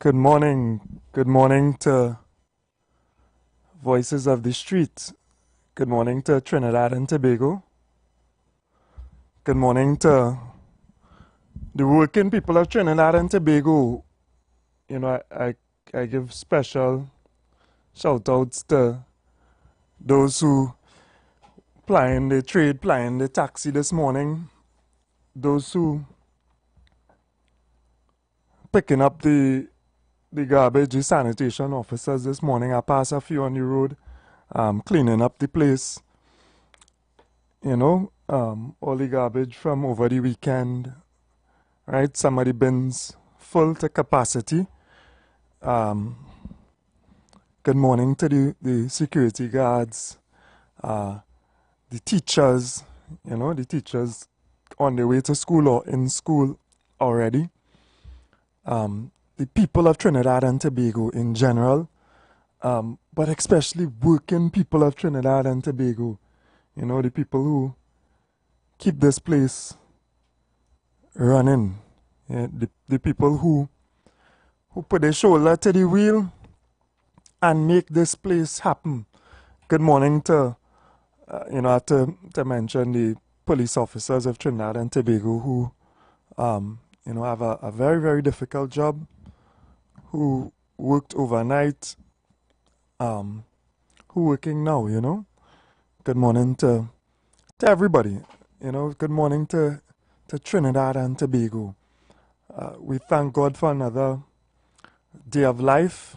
Good morning. Good morning to Voices of the Street. Good morning to Trinidad and Tobago. Good morning to the working people of Trinidad and Tobago. You know, I give special shout outs to those who plying the trade, plying the taxi this morning. Those who picking up the garbage, the sanitation officers this morning. I pass a few on the road, cleaning up the place. You know, all the garbage from over the weekend, right? Some of the bins full to capacity. Good morning to the security guards, the teachers, the teachers on their way to school or in school already. The people of Trinidad and Tobago in general, but especially working people of Trinidad and Tobago. You know, the people who keep this place running. Yeah, the people who put their shoulder to the wheel and make this place happen. Good morning to, I have to mention the police officers of Trinidad and Tobago who, have a very, very difficult job, who worked overnight, who working now. Good morning to everybody. Good morning to Trinidad and Tobago. We thank God for another day of life.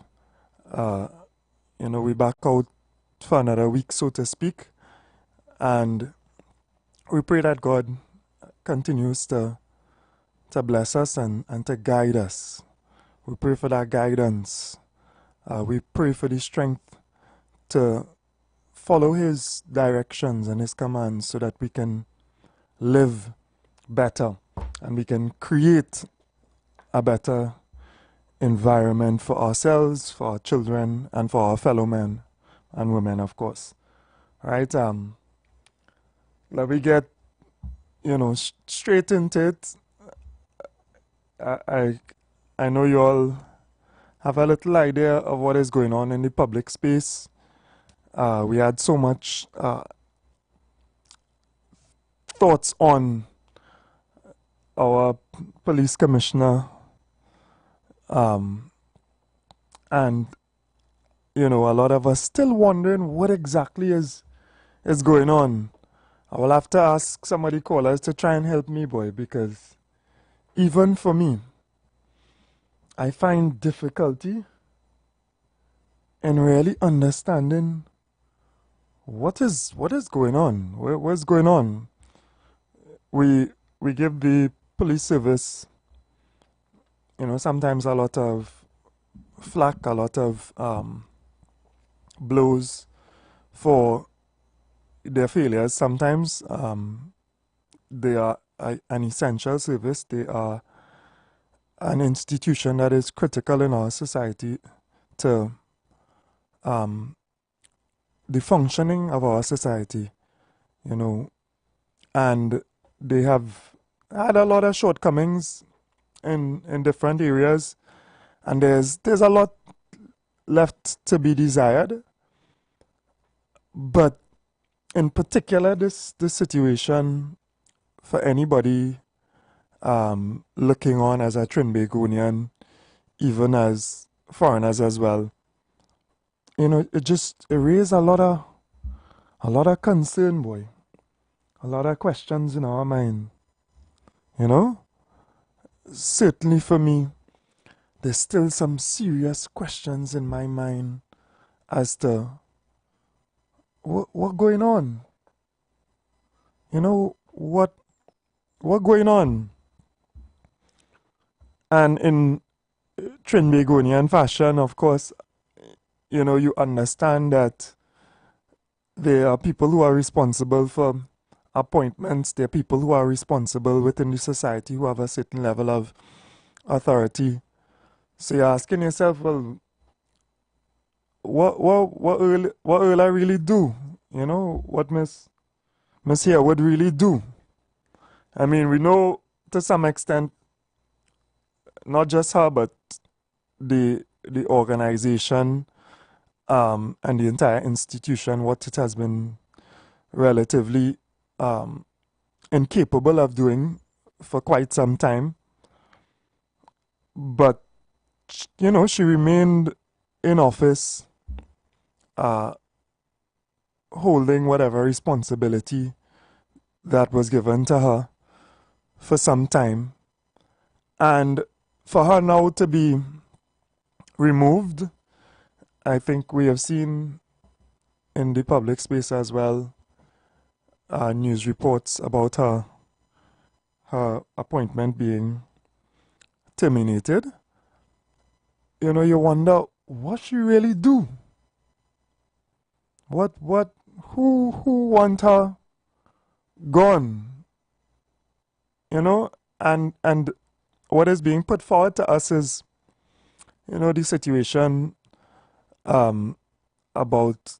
We back out for another week, so to speak. And we pray that God continues to bless us and to guide us. We pray for that guidance. We pray for the strength to follow His directions and His commands so that we can live better and we can create a better environment for ourselves, for our children, and for our fellow men and women, of course. Right? Let me get, straight into it. I know you all have a little idea of what is going on in the public space. We had so much thoughts on our police commissioner, and a lot of us still wondering what exactly is going on. I will have to ask some of the callers to try and help me, boy, because even for me, I find difficulty in really understanding what is going on. What's going on? We give the police service, sometimes a lot of flack, a lot of blows for their failures. Sometimes they are an essential service. They are an institution that is critical in our society to the functioning of our society, and they have had a lot of shortcomings in different areas, and there's a lot left to be desired. But in particular, this situation for anybody looking on as a Trinbagonian, even as foreigners as well, it raised a lot of concern, boy. A lot of questions in our mind. Certainly for me, there's still some serious questions in my mind as to what going on. What going on? And in Trinbagonian fashion, of course, you understand that there are people who are responsible for appointments. There are people who are responsible within the society who have a certain level of authority. So you're asking yourself, well, what will I really do? What Miss here would really do? I mean, we know to some extent, not just her, but the organization and the entire institution, what it has been relatively incapable of doing for quite some time. But, you know, she remained in office, holding whatever responsibility that was given to her for some time. And for her now to be removed, I think we have seen in the public space as well news reports about her appointment being terminated. You know, you wonder what she really do. Who want her gone? You know, and what is being put forward to us is, you know, the situation about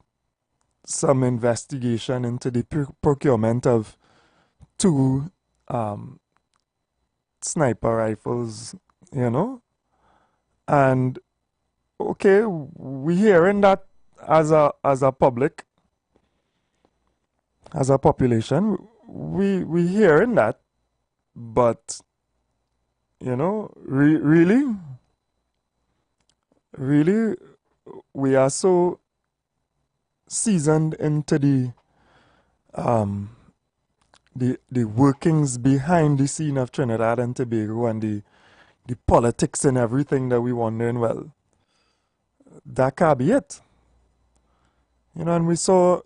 some investigation into the procurement of 2 sniper rifles, you know. And okay, we hearing that as a public, as a population, we hearing that, but you know, really, we are so seasoned into the workings behind the scene of Trinidad and Tobago and the politics and everything that we wondering, well, that can't be it. You know, and we saw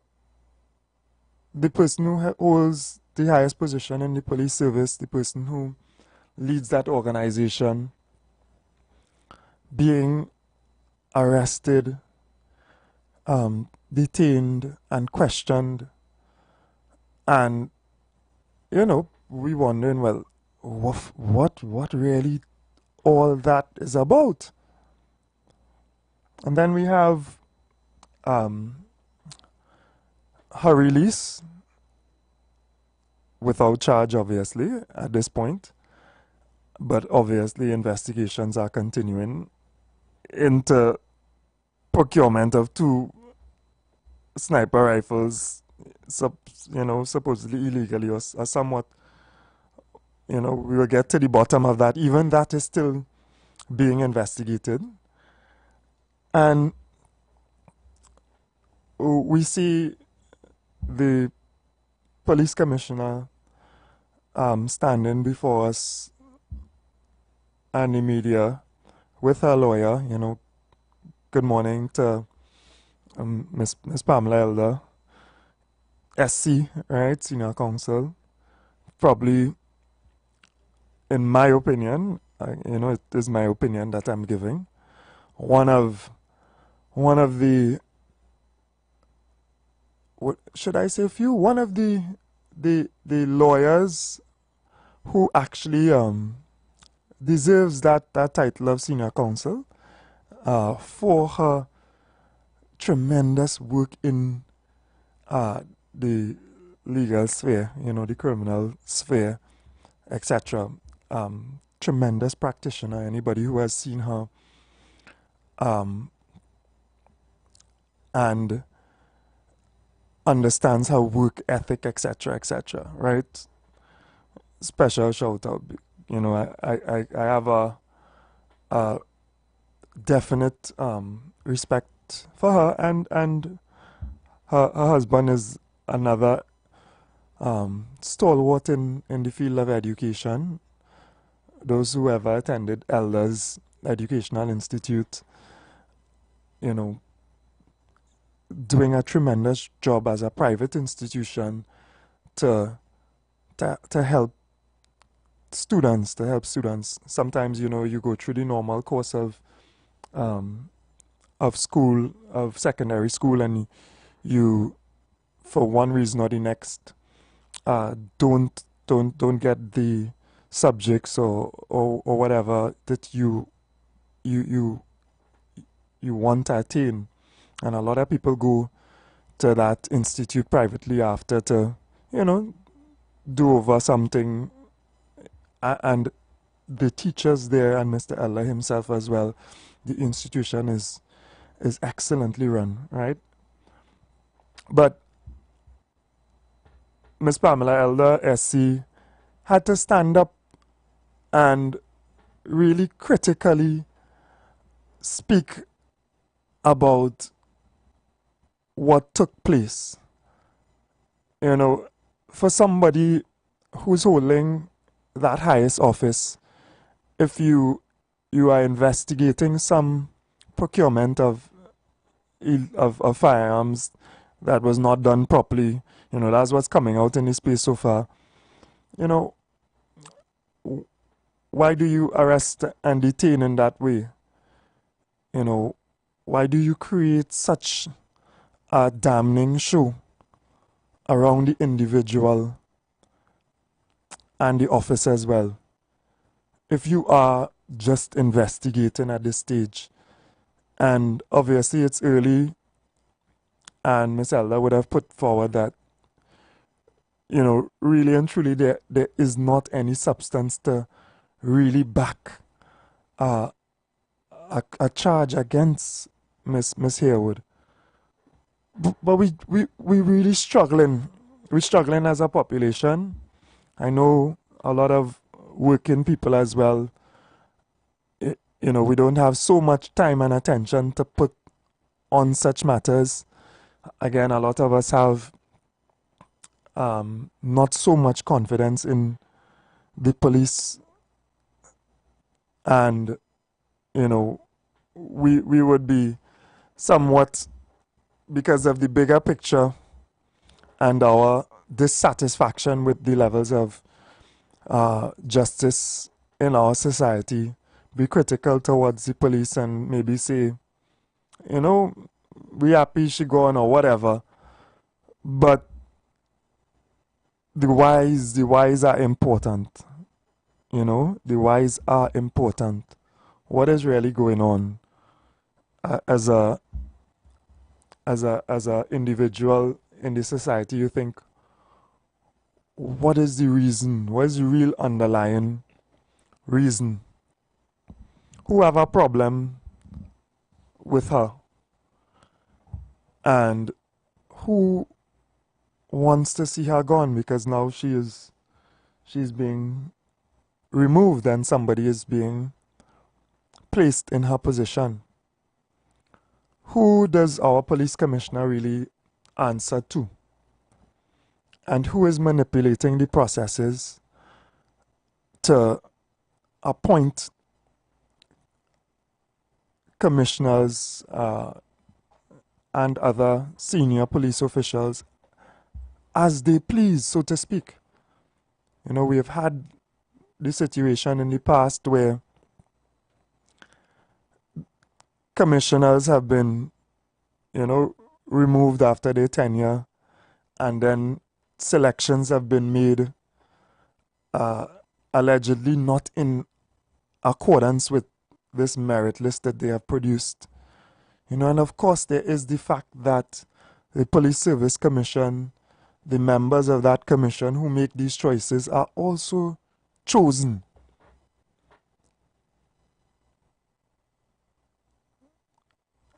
the person who holds the highest position in the police service, the person who leads that organization, being arrested, detained and questioned. And, you know, we wondering, well, what really all that is about? And then we have her release without charge, obviously, at this point. But obviously, investigations are continuing into procurement of 2 sniper rifles, you know, supposedly illegally or somewhat. You know, we will get to the bottom of that. Even that is still being investigated. And we see the police commissioner standing before us and the media with her lawyer. You know, good morning to Miss Pamela Elder, SC, right, senior counsel. Probably, in my opinion, you know, it is my opinion that I'm giving, one of the, what should I say, one of the lawyers who actually deserves that title of senior counsel for her tremendous work in the legal sphere, you know, the criminal sphere, etc. Tremendous practitioner. Anybody who has seen her and understands her work ethic, etc., right? Special shout out. You know, I have a definite respect for her, and her husband is another stalwart in the field of education. Those who ever attended Elders Educational Institute, you know, doing a tremendous job as a private institution to help students, Sometimes, you know, you go through the normal course of school, of secondary school, and you, for one reason or the next, don't get the subjects or whatever that you want to attain. And a lot of people go to that institute privately after to, you know, do over something. And the teachers there, and Mr. Eller himself as well, the institution is excellently run, right? But Miss Pamela Elder, SC, had to stand up and really critically speak about what took place. You know, for somebody who's holding that highest office, if you are investigating some procurement of firearms that was not done properly, you know, that's what's coming out in the space so far. You know, why do you arrest and detain in that way? You know, why do you create such a damning show around the individual and the office as well? If you are just investigating at this stage, and obviously it's early, and Ms. Elder would have put forward that, you know, really and truly there is not any substance to really back a charge against Miss Harewood. But we really struggling. We're struggling as a population. I know a lot of working people as well. You know, we don't have so much time and attention to put on such matters. Again, a lot of us have not so much confidence in the police, and you know, we would be somewhat, because of the bigger picture and our dissatisfaction with the levels of justice in our society, be critical towards the police and maybe say, you know, we happy she gone or whatever. But the whys are important. You know, the whys are important. What is really going on as a individual in the society? You think, what is the reason? What is the real underlying reason? Who have a problem with her? And who wants to see her gone because now she's being removed and somebody is being placed in her position? Who does our police commissioner really answer to? And who is manipulating the processes to appoint commissioners and other senior police officials as they please, so to speak? You know, we have had the situation in the past where commissioners have been, you know, removed after their tenure, and then selections have been made allegedly not in accordance with this merit list that they have produced. You know, and of course there is the fact that the Police Service Commission, the members of that commission who make these choices, are also chosen.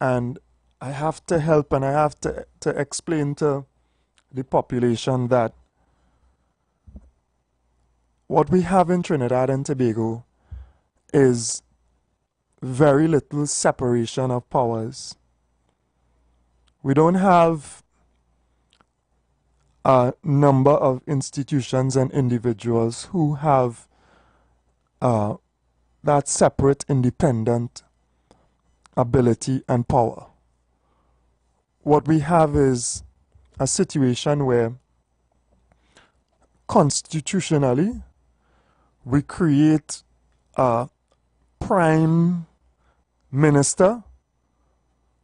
And I have to help and I have to explain to the population that what we have in Trinidad and Tobago is very little separation of powers. We don't have a number of institutions and individuals who have that separate, independent ability and power. What we have is a situation where constitutionally we create a prime minister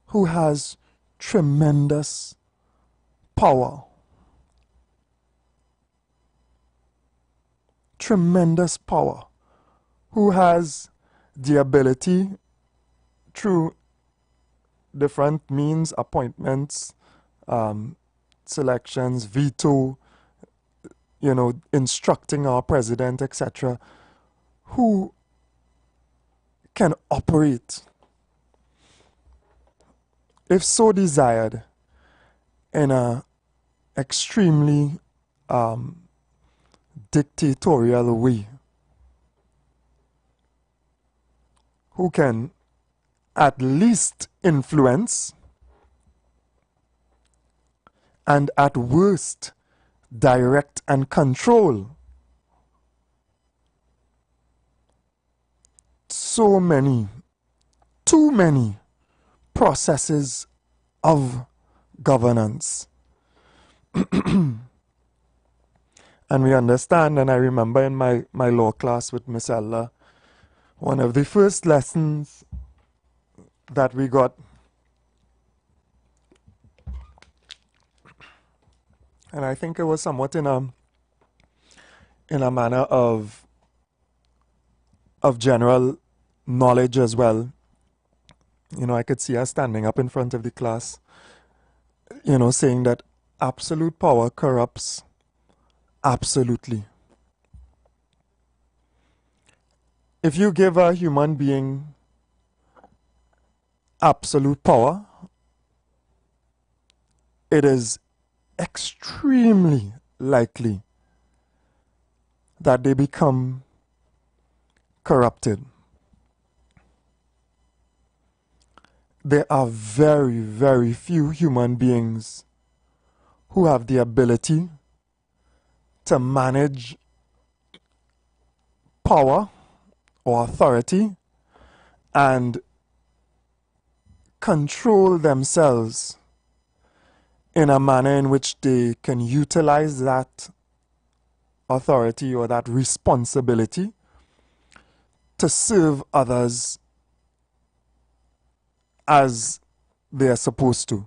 who has tremendous power. Tremendous power. Who has the ability through different means, appointments, selections, veto, you know, instructing our president, etc., who can operate if so desired, in a extremely dictatorial way, who can at least influence and at worst direct and control so many, too many processes of governance. And we understand, and I remember in my law class with Miss Ella, one of the first lessons that we got, and I think it was somewhat in a manner of general knowledge as well. You know, I could see her standing up in front of the class, you know, saying that absolute power corrupts absolutely. If you give a human being absolute power, it is extremely likely that they become corrupted. There are very, very few human beings who have the ability to manage power or authority and control themselves in a manner in which they can utilize that authority or that responsibility to serve others as they are supposed to.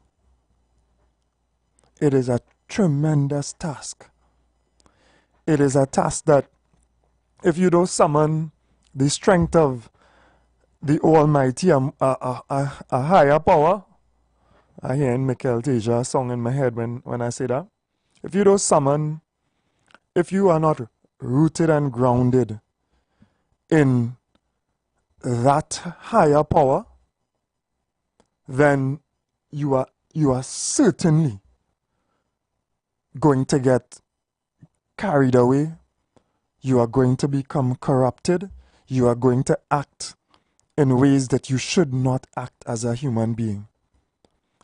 It is a tremendous task. It is a task that if you don't summon the strength of the Almighty, a higher power, I hear in Michael Teja song in my head when I say that. If you don't summon, if you are not rooted and grounded in that higher power, then you are certainly going to get carried away. You are going to become corrupted. You are going to act in ways that you should not act as a human being.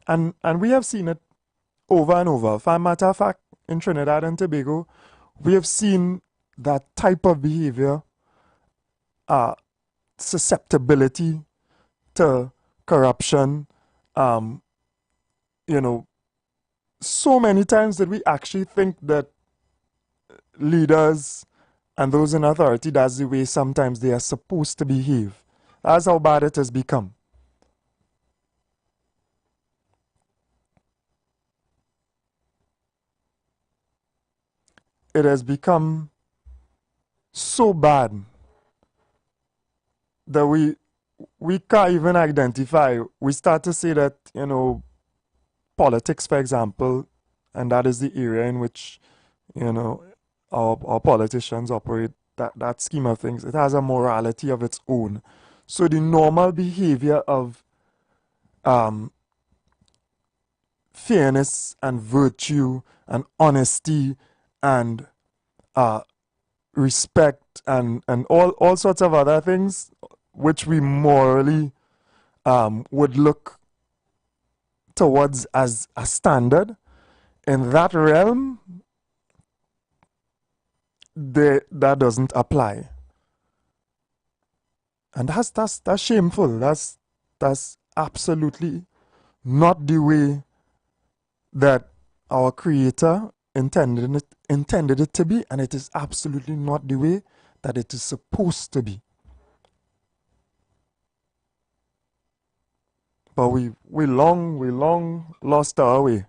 And we have seen it over and over. For a matter of fact, in Trinidad and Tobago, we have seen that type of behavior, susceptibility to corruption, you know, so many times that we actually think that leaders and those in authority, that's the way sometimes they are supposed to behave. That's how bad it has become. It has become so bad that we can't even identify. We start to say that, you know, politics, for example, and that is the area in which, you know, our politicians operate, that scheme of things. It has a morality of its own. So the normal behavior of fairness and virtue and honesty and respect and all sorts of other things which we morally would look towards as a standard, in that realm, that doesn't apply. And that's shameful. That's absolutely not the way that our Creator intended it to be, and it is absolutely not the way that it is supposed to be. But we long lost our way.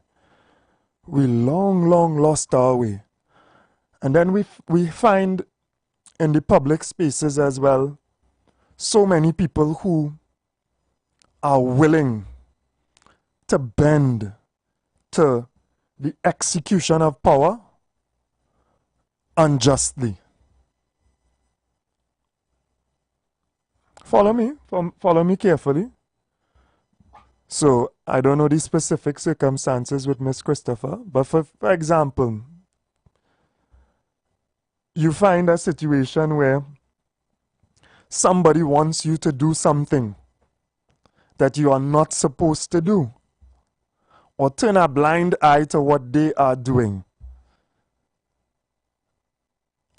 We long lost our way. And then we find in the public spaces as well so many people who are willing to bend to the execution of power unjustly. Follow me carefully. So I don't know the specific circumstances with Miss Christopher, but for example, you find a situation where somebody wants you to do something that you are not supposed to do, or turn a blind eye to what they are doing,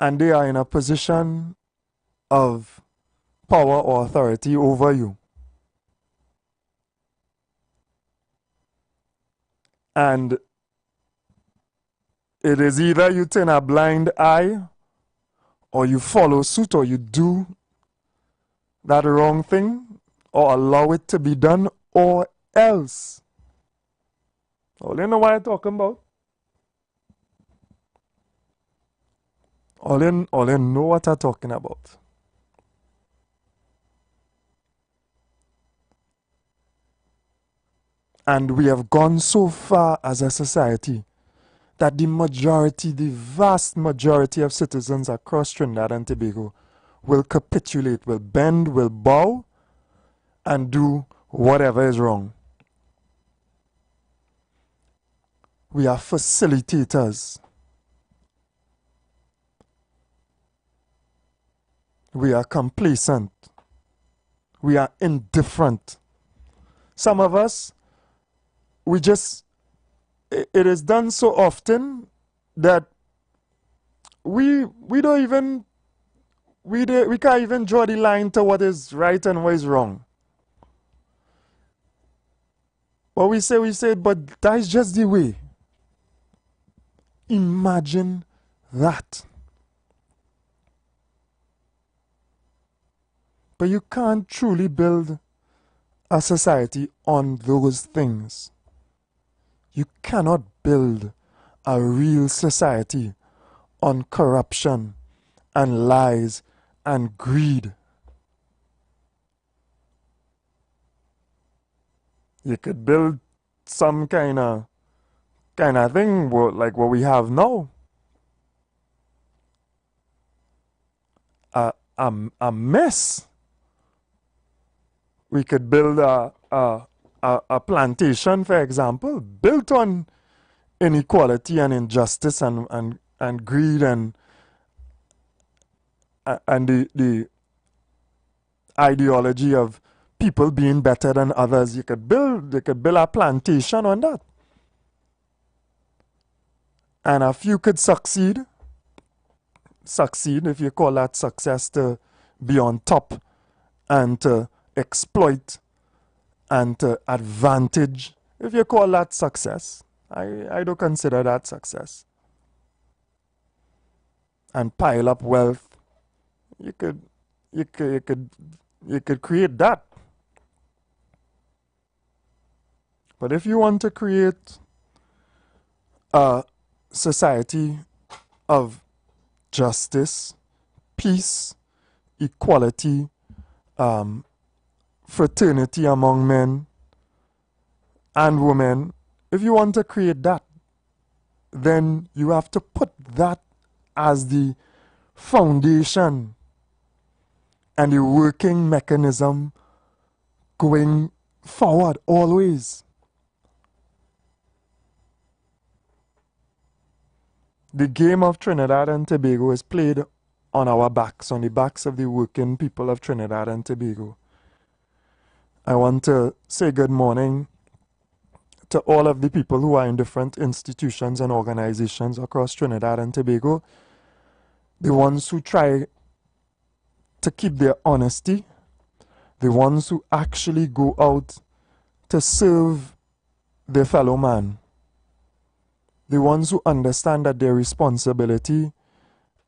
and they are in a position of power or authority over you. And it is either you turn a blind eye, or you follow suit, or you do that wrong thing, or allow it to be done, or else. All you know what I'm talking about? All you know what I'm talking about. And we have gone so far as a society that the vast majority of citizens across Trinidad and Tobago will capitulate, will bend, will bow, and do whatever is wrong. We are facilitators. We are complacent. We are indifferent. Some of us, it is done so often that we can't even draw the line to what is right and what is wrong. What we say, but that is just the way. Imagine that. But you can't truly build a society on those things. You cannot build a real society on corruption and lies and greed. You could build some kind of thing like what we have now. A mess. We could build a plantation, for example, built on inequality and injustice and greed and the ideology of people being better than others. They could build a plantation on that. And a few could succeed, if you call that success, to be on top and to exploit and to advantage. If you call that success, I don't consider that success. And pile up wealth. You could create that. But if you want to create a society of justice, peace, equality, fraternity among men and women, if you want to create that, then you have to put that as the foundation and the working mechanism going forward always. The game of Trinidad and Tobago is played on our backs, on the backs of the working people of Trinidad and Tobago. I want to say good morning to all of the people who are in different institutions and organizations across Trinidad and Tobago. The ones who try to keep their honesty, the ones who actually go out to serve their fellow man, the ones who understand that their responsibility,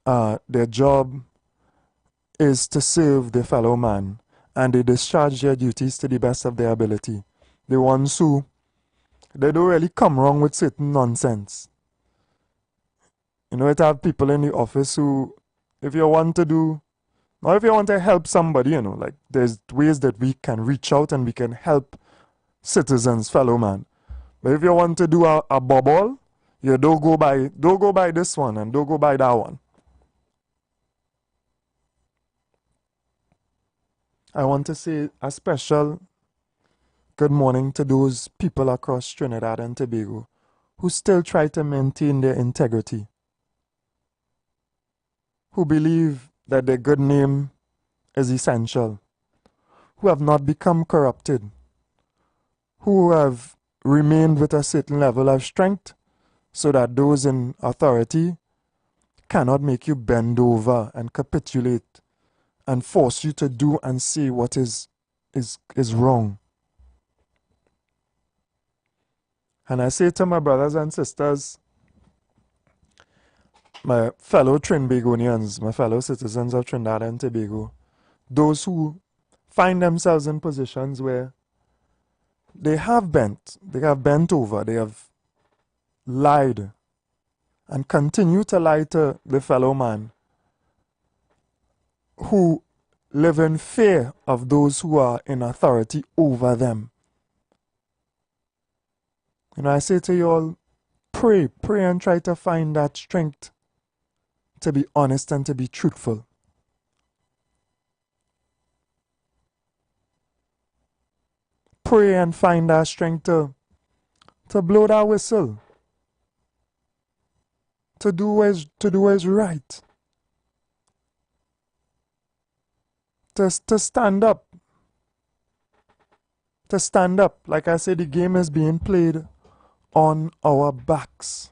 their job is to serve their fellow man, and they discharge their duties to the best of their ability. The ones who, they don't really come wrong with certain nonsense. You know, it have people in the office who, if you want to help somebody, you know, like there's ways that we can reach out and we can help citizens, fellow man. But if you want to do a bubble, you don't go by this one and don't go by that one. I want to say a special Good morning to those people across Trinidad and Tobago who still try to maintain their integrity, who believe that their good name is essential, who have not become corrupted, who have remained with a certain level of strength so that those in authority cannot make you bend over and capitulate and force you to do and say what is wrong. And I say to my brothers and sisters, my fellow Trinbagonians, my fellow citizens of Trinidad and Tobago, those who find themselves in positions where they have bent over, they have lied and continue to lie to the fellow man, who live in fear of those who are in authority over them. And I say to you all, pray and try to find that strength to be honest and to be truthful. Pray and find that strength to blow that whistle, to do what is right, to stand up. To stand up. Like I said, the game is being played on our backs.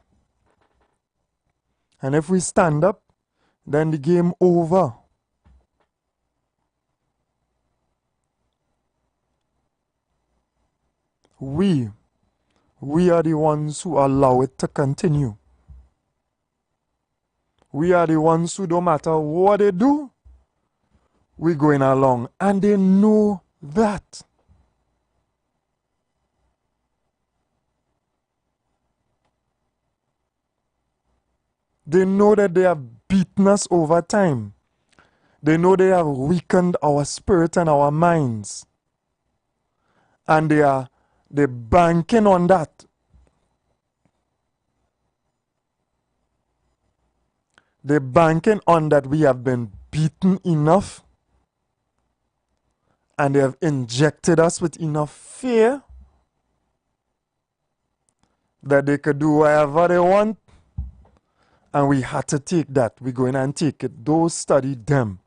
And if we stand up, then the game over. We are the ones who allow it to continue. We are the ones who, no matter what they do, we're going along. And they know that. They know that they have beaten us over time. They know they have weakened our spirit and our minds. And they're banking on that. They're banking on that we have been beaten enough. And they have injected us with enough fear that they could do whatever they want. And we had to take that. We're going and take it. Those study them.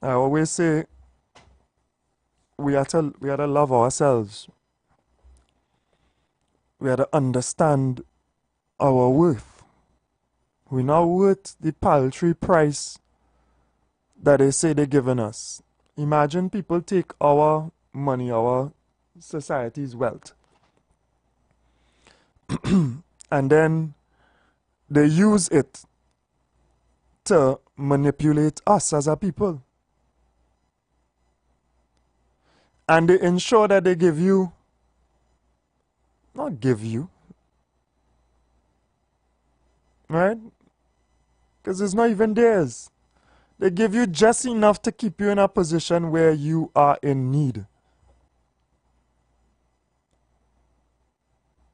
I always say we have to love ourselves. We have to understand our worth. We're not worth the paltry price that they say they're giving us. Imagine people take our money, our society's wealth, and then they use it to manipulate us as a people. And they ensure that they give you, not give you, right? Because it's not even theirs. They give you just enough to keep you in a position where you are in need.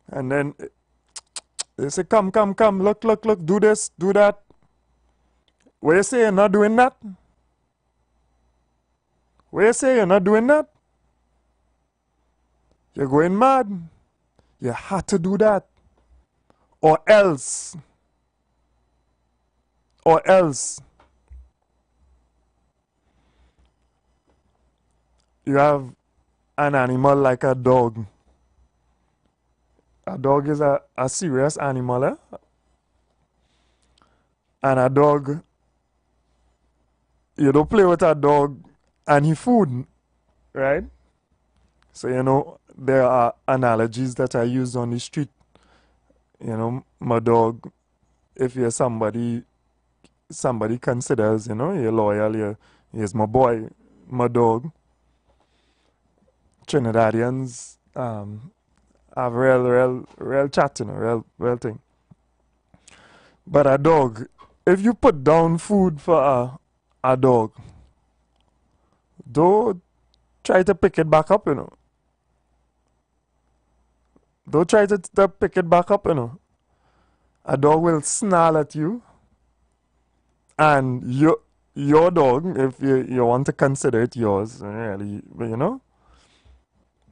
And then they say, come, look, do this, do that. What you say you're not doing that? What you say you're not doing that? You're going mad. You had to do that. Or else. You have an animal like a dog. A dog is a serious animal, eh? And a dog, you don't play with a dog and he food, right? So, you know, there are analogies that I use on the street. You know, my dog, if you're somebody considers, you know, you're loyal, he's my boy, my dog. Trinidadians have real chat, you know, real thing. But a dog, if you put down food for a dog, don't try to pick it back up, you know. Don't try to pick it back up, you know. A dog will snarl at you And your dog, if you want to consider it yours, really, you know,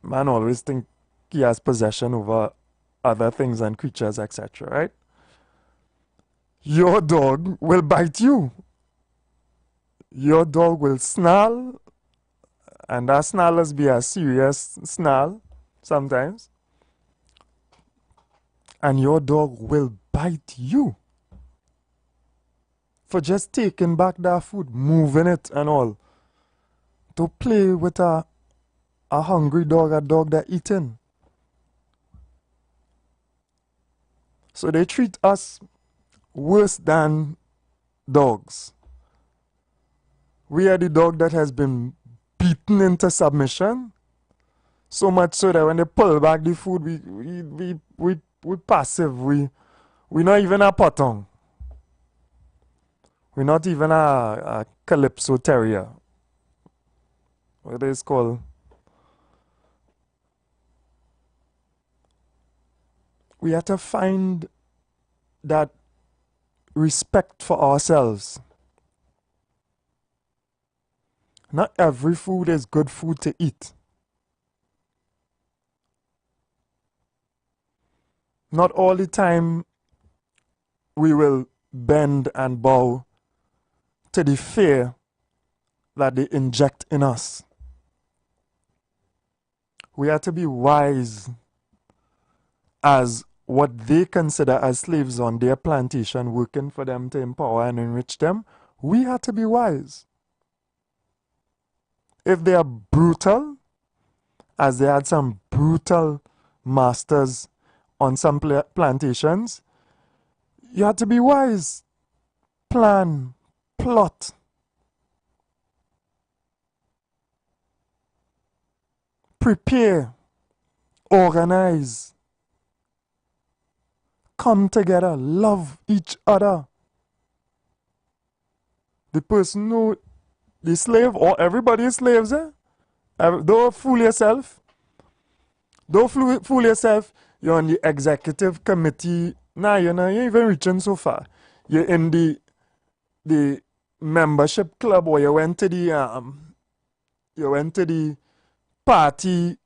man always think he has possession over other things and creatures, etc., right? Your dog will bite you. Your dog will snarl, and that snarls be a serious snarl sometimes. And your dog will bite you for just taking back that food, moving it and all. To play with a hungry dog, a dog that eating. So they treat us worse than dogs. We are the dog that has been beaten into submission, so much so that when they pull back the food, we passive. We not even a potong. We're not even a Calypso terrier. What is called? We have to find that respect for ourselves. Not every food is good food to eat. Not all the time we will bend and bow to the fear that they inject in us. We have to be wise as what they consider as slaves on their plantation, working for them to empower and enrich them. We have to be wise. If they are brutal, as they had some brutal masters on some plantations, you have to be wise. Plan, plot. Prepare, organize. Come together, love each other. The person who the slave, or everybody is slaves, eh? Don't fool yourself. Don't fool yourself. You're on the executive committee. Nah, you ain't even reaching so far. You're in the membership club, or you went to the party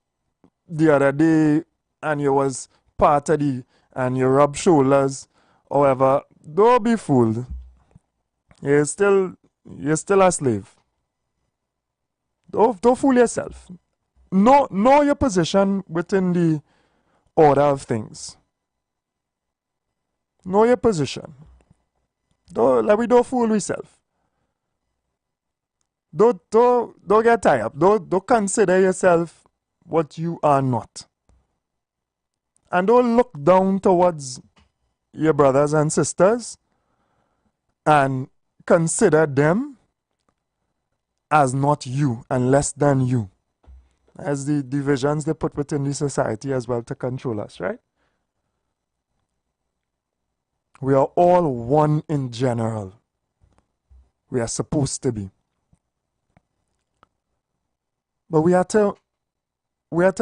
the other day, and you was part of and you rub shoulders. However, don't be fooled. You're still a slave. Don't fool yourself. Know your position within the order of things. Know your position. Don't fool yourself. Don't get tied up. Don't consider yourself what you are not. And don't look down towards your brothers and sisters and consider them as not you and less than you. As the divisions they put within the society as well to control us, right? We are all one in general. We are supposed to be. But we have to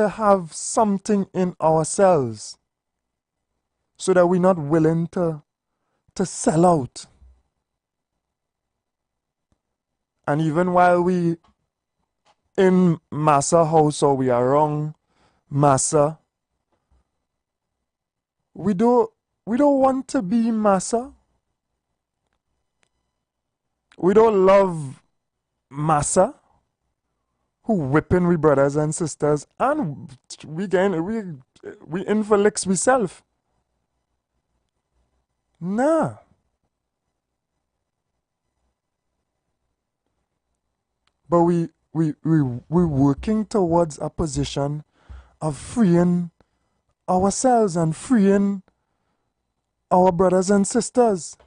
have something in ourselves so that we're not willing to sell out. And even while we in massa house or we are wrong massa, we don't want to be massa. We don't love massa who whipping we brothers and sisters, and we in for licks we self. Nah. But we working towards a position of freeing ourselves and freeing our brothers and sisters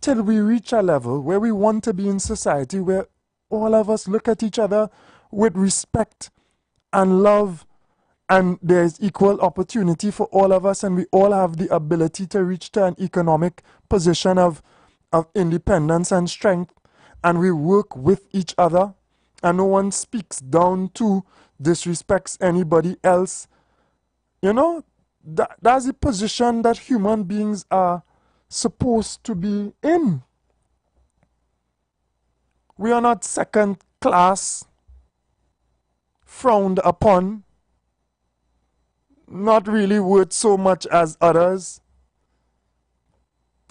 till we reach a level where we want to be in society where all of us look at each other with respect and love, and there's equal opportunity for all of us, and we all have the ability to reach to an economic position of independence and strength, and we work with each other, and no one speaks down to, disrespects anybody else. You know, that's the position that human beings are supposed to be in. We are not second class, frowned upon, not really worth so much as others.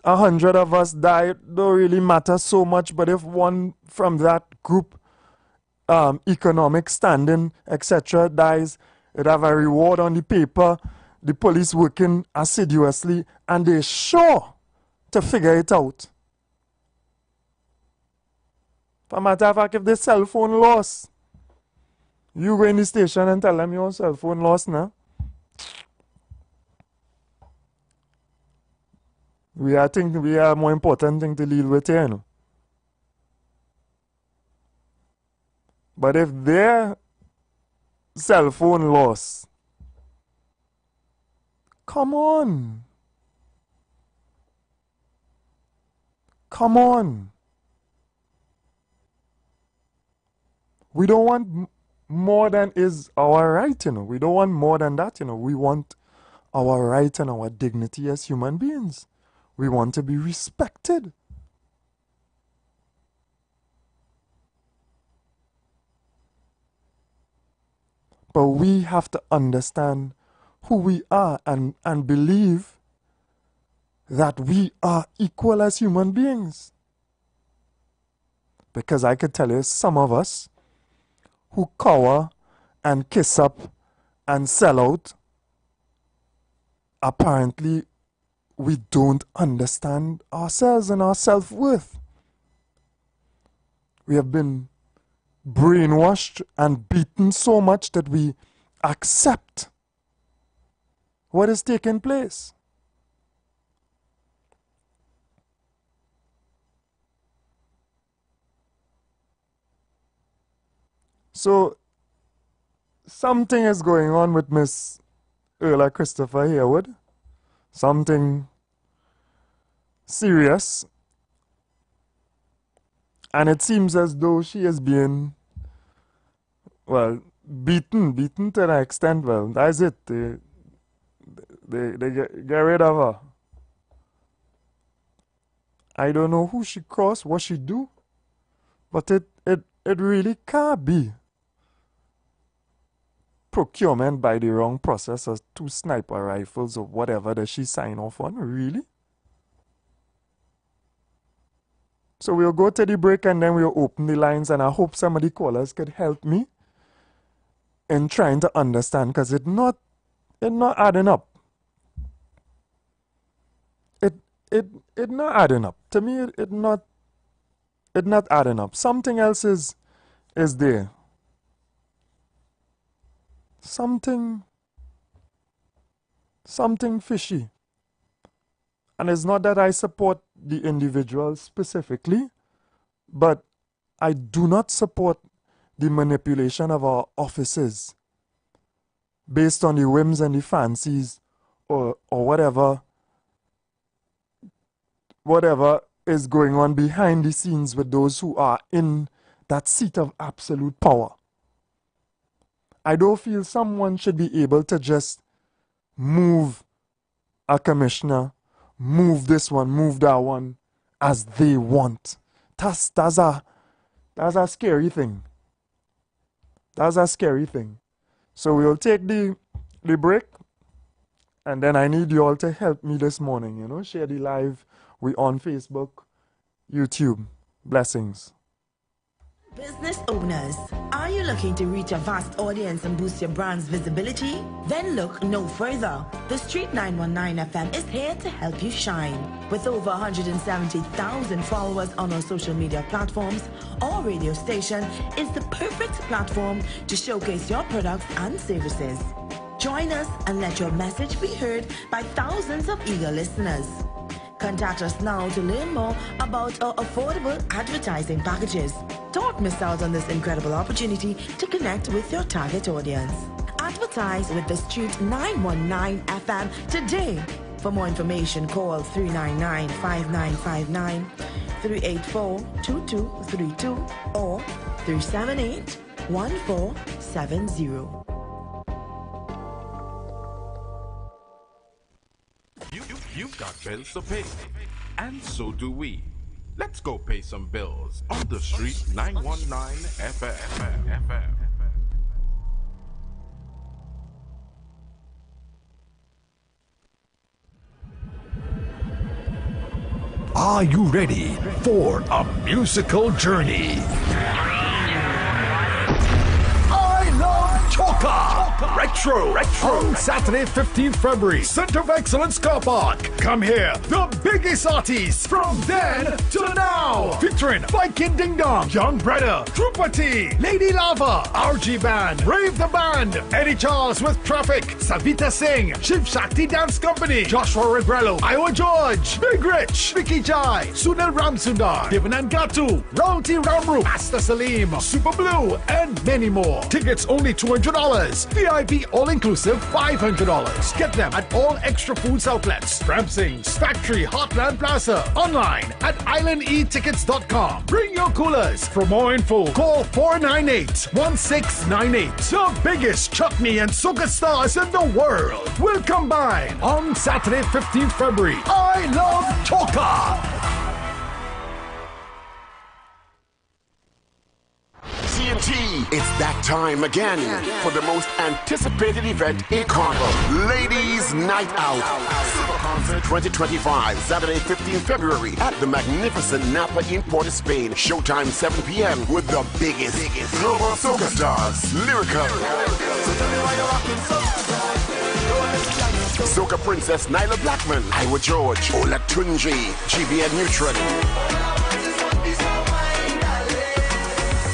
100 of us die, don't really matter so much, but if one from that group, economic standing, etc., dies, it have a reward on the paper, the police working assiduously, and they're sure to figure it out. For matter of fact, if the cell phone lost, you go in the station and tell them your cell phone lost now. We are more important thing to deal with here, you know. But if their cell phone lost, come on. Come on. We don't want more than is our right, you know. We don't want more than that, you know. We want our right and our dignity as human beings. We want to be respected. But we have to understand who we are and believe that we are equal as human beings. Because I could tell you, some of us who cower and kiss up and sell out, apparently we don't understand ourselves and our self-worth. We have been brainwashed and beaten so much that we accept what is taking place. So, something is going on with Miss Earla Christopher Harewood. Something serious. And it seems as though she is being, well, beaten to an extent. Well, that's it. They get rid of her. I don't know who she crossed, what she do, but it really can't be procurement by the wrong process as 2 sniper rifles or whatever that she signed off on, really? So we'll go to the break and then we'll open the lines, and I hope some of the callers could help me in trying to understand, because it's not adding up. It not adding up. To me, it not adding up. Something else is there. Something fishy. And it's not that I support the individual specifically, but I do not support the manipulation of our offices based on the whims and the fancies or whatever is going on behind the scenes with those who are in that seat of absolute power. I don't feel someone should be able to just move a commissioner, move this one, move that one as they want. That's a scary thing. That's a scary thing. So we'll take the break, and then I need you all to help me this morning, you know, share the live. We on Facebook, YouTube. Blessings. Business owners, are you looking to reach a vast audience and boost your brand's visibility? Then look no further. The Street 919 FM is here to help you shine. With over 170,000 followers on our social media platforms, our radio station is the perfect platform to showcase your products and services. Join us and let your message be heard by thousands of eager listeners. Contact us now to learn more about our affordable advertising packages. Don't miss out on this incredible opportunity to connect with your target audience. Advertise with the Street 919 FM today. For more information, call 399-5959, 384-2232 or 378-1470. You've got bills to pay, and so do we. Let's go pay some bills on the street 919 FM. Are you ready for a musical journey? I love Choca! Retro on Saturday, 15th February, Center of Excellence Car Park. Come here, the biggest artists from then to now. Featuring Viking Ding Dong, Young Brother, Trooper T, Lady Lava, RG Band, Rave the Band, Eddie Charles with Traffic, Savita Singh, Shiv Shakti Dance Company, Joshua Regrello, Iowa George, Big Rich, Vicky Jai, Sunil Ramsundar, Devanan Gatu, Rauti Ramru, Master Salim, Super Blue, and many more. Tickets only $200. VIP all-inclusive $500. Get them at all Extra Foods outlets, Ramsing's, Factory, Heartland Plaza. Online at islandetickets.com. Bring your coolers. For more info, call 498-1698. The biggest chutney and soca stars in the world will combine on Saturday, 15th February. I love Choca! TNT, it's that time again for the most anticipated event in Carnival, Ladies Night Out. Super Concert 2025, Saturday 15 February at the magnificent Napa in Port of Spain. Showtime 7 p.m. with the biggest global soca stars, Lyrical, Soca Princess Nyla Blackman, Iowa George, Ola Tunji, GBN Neutron.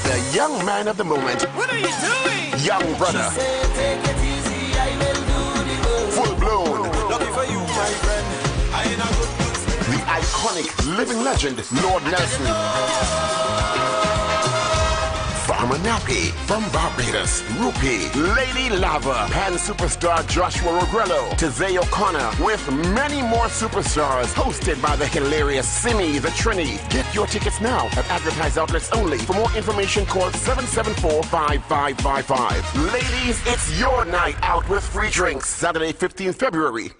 The young man of the moment. What are you doing? Young Brother. Take it easy, I will do the most. Full blown. Lucky for you, my friend. I ain't a good The iconic living legend, Lord Nelson. Farmer Nappy from Barbados, Rupee, Lady Lava, Pan superstar Joshua Regrello, Tizay O'Connor, with many more superstars, hosted by the hilarious Simi the Trini. Get your tickets now at advertised outlets only. For more information, call 774-5555. Ladies, it's your night out with free drinks, Saturday, 15th February.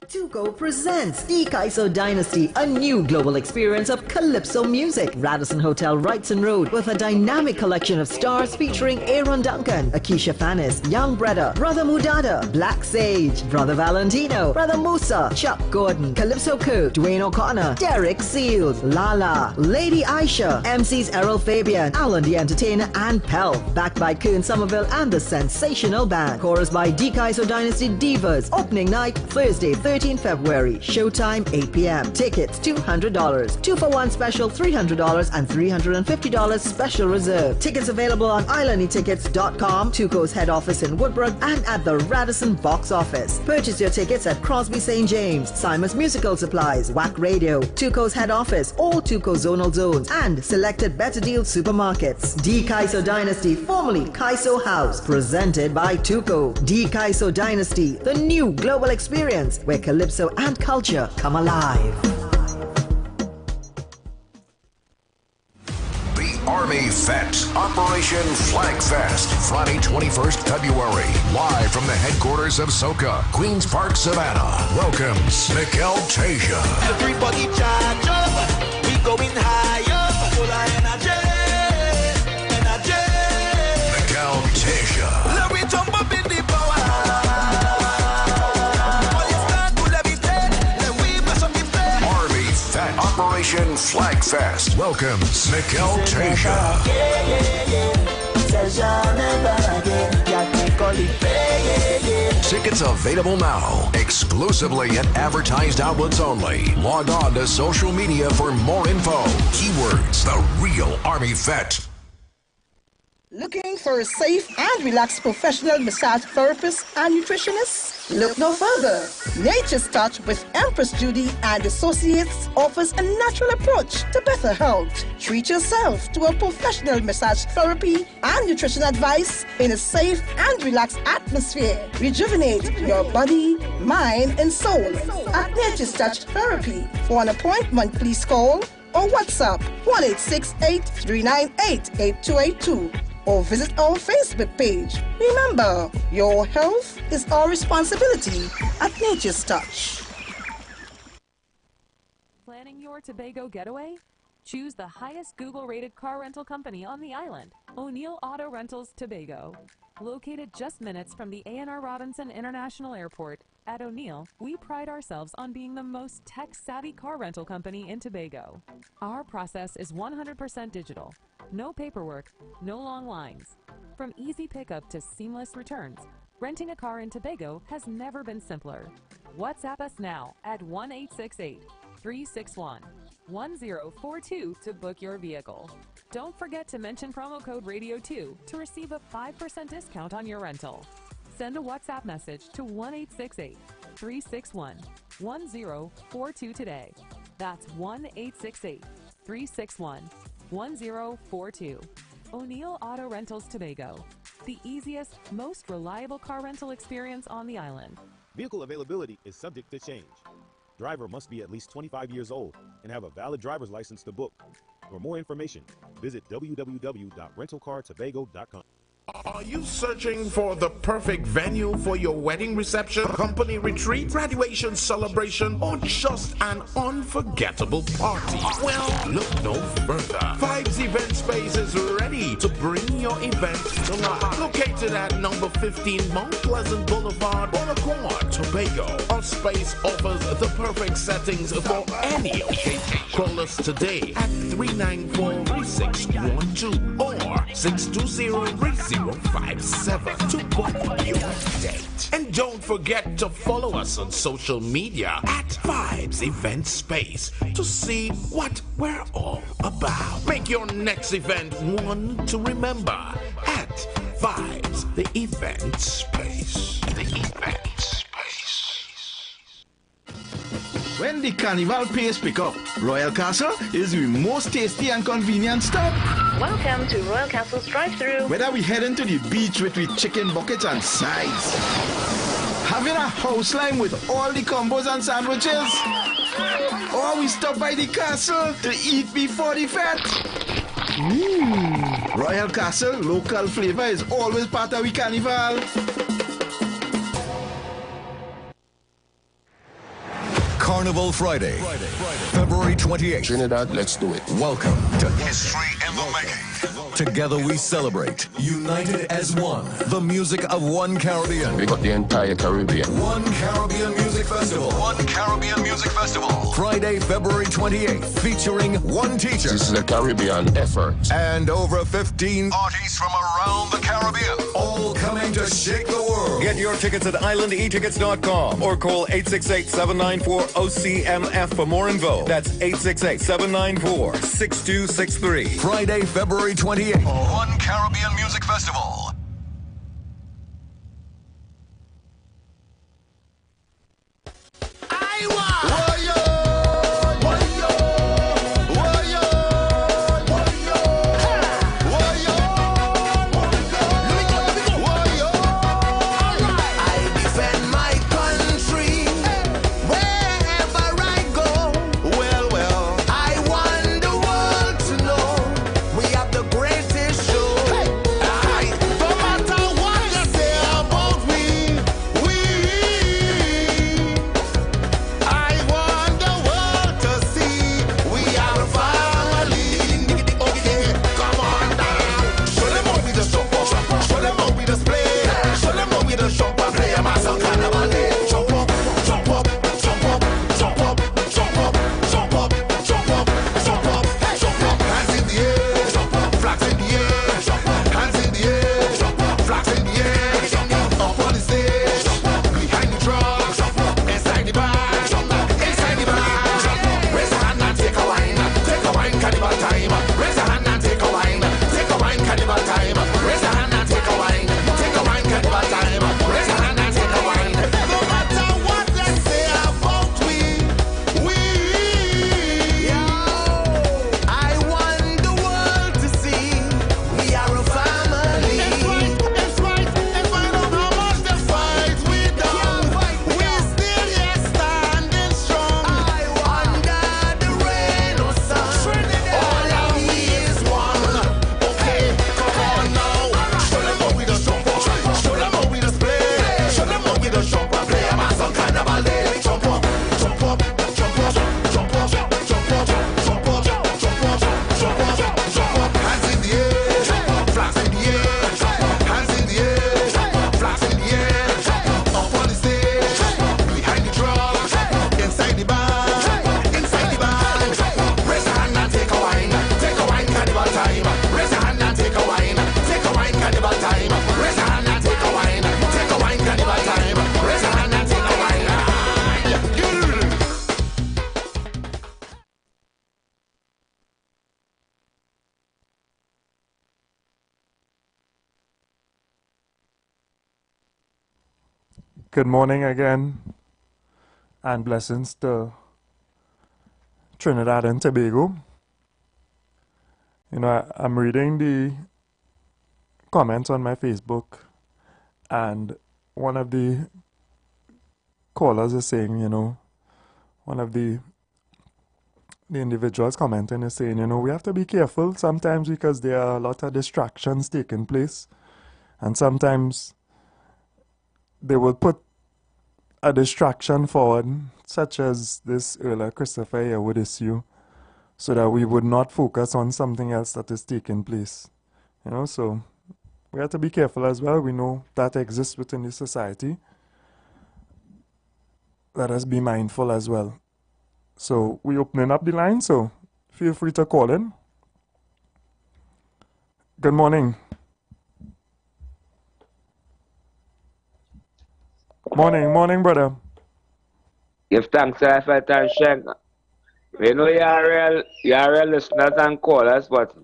Tuco presents the Kaiso Dynasty, a new global experience of calypso music. Radisson Hotel, Wrightson Road, with a dynamic collection of stars featuring Aaron Duncan, Akeisha Fanis, Young Brother, Brother Mudada, Black Sage, Brother Valentino, Brother Musa, Chuck Gordon, Calypso Cook, Dwayne O'Connor, Derek Seals, Lala, Lady Aisha, MCs Errol Fabian, Alan the Entertainer, and Pell. Backed by Kern Somerville and the Sensational Band. Chorus by the Kaiso Dynasty Divas. Opening night, Thursday, 13 February. Showtime 8 p.m. Tickets $200. 2-for-1 special $300 and $350 special reserve. Tickets available on islandetickets.com, Tuco's head office in Woodbrook, and at the Radisson box office. Purchase your tickets at Crosby St. James, Simon's Musical Supplies, WAC Radio, Tuco's head office, all Tuco zonal zones, and selected Better Deal supermarkets. The Kaiso Dynasty, formerly Kaiso House, presented by Tuco. The Kaiso Dynasty, the new global experience where calypso and culture come alive. The Army Fest, Operation Flag Fest, Friday 21st February, live from the headquarters of Soca, Queens Park, Savannah. Welcomes Mikel Tasia. Everybody charge up. We going higher. Full of energy. Mikel Tasia. Let me jump up in the power. Operation Flag Fest welcomes Mikel Tasia. Tickets available now, exclusively at advertised outlets only. Log on to social media for more info. Keywords: The Real Army Vet. Looking for a safe and relaxed professional massage therapist and nutritionist? Look no further. Nature's Touch with Empress Judy and Associates offers a natural approach to better health. Treat yourself to a professional massage therapy and nutrition advice in a safe and relaxed atmosphere. Rejuvenate your body, mind, and soul at Nature's Touch Therapy. For an appointment, please call or WhatsApp 1-868-398-8282. or visit our Facebook page. Remember, your health is our responsibility at Nature's Touch. Planning your Tobago getaway? Choose the highest Google-rated car rental company on the island, O'Neill Auto Rentals Tobago. Located just minutes from the A&R Robinson International Airport, at O'Neill, we pride ourselves on being the most tech-savvy car rental company in Tobago. Our process is 100% digital. No paperwork, no long lines. From easy pickup to seamless returns, renting a car in Tobago has never been simpler. WhatsApp us now at 1-868-361-1042 to book your vehicle. Don't forget to mention promo code RADIO2 to receive a 5% discount on your rental. Send a WhatsApp message to 1-868-361-1042 today. That's 1-868-361-1042. O'Neill Auto Rentals Tobago, the easiest, most reliable car rental experience on the island. Vehicle availability is subject to change. Driver must be at least 25 years old and have a valid driver's license to book. For more information, visit www.rentalcartobago.com. Are you searching for the perfect venue for your wedding reception, company retreat, graduation celebration, or just an unforgettable party? Well, look no further. Vibes Event Space is ready to bring your event to life. Located at number 15 Mount Pleasant Boulevard, Bonaccord, Tobago. Our space offers the perfect settings for any occasion. Call us today at 394-3612 or 620-3057 to book your date. And don't forget to follow us on social media at Vibes Event Space to see what we're all about. Make your next event one to remember at Vibes the Event Space. The Event Space. When the carnival pace pick up, Royal Castle is the most tasty and convenient stop. Welcome to Royal Castle's drive-thru. Whether we heading to the beach with chicken buckets and sides, having a house line with all the combos and sandwiches, or we stop by the castle to eat before the fete. Royal Castle local flavor is always part of the carnival. Carnival Friday, February 28th. Trinidad, let's do it. Welcome to History in the Making. Together we celebrate, united as one, the music of one Caribbean. We got the entire Caribbean. One Caribbean Music Festival. One Caribbean Music Festival. Friday, February 28th, featuring one teacher. This is a Caribbean effort. And over 15 artists from around the Caribbean. All coming to shake the world. Get your tickets at islandetickets.com or call 868-794-OCMF for more info. That's 868-794-6263. Friday, February 28th. One Caribbean Music Festival. Good morning again, and blessings to Trinidad and Tobago. You know, I'm reading the comments on my Facebook, and one of the callers is saying, you know, one of the individuals commenting is saying, you know, we have to be careful sometimes because there are a lot of distractions taking place, and sometimes they will put a distraction forward, such as this earlier Christopher Yearwood issue, so that we would not focus on something else that is taking place. You know, so we have to be careful as well. We know that exists within the society. Let us be mindful as well. So we're opening up the line, so feel free to call in. Good morning. Morning, brother. Give thanks to effort and strength. We know you're real listeners and callers, but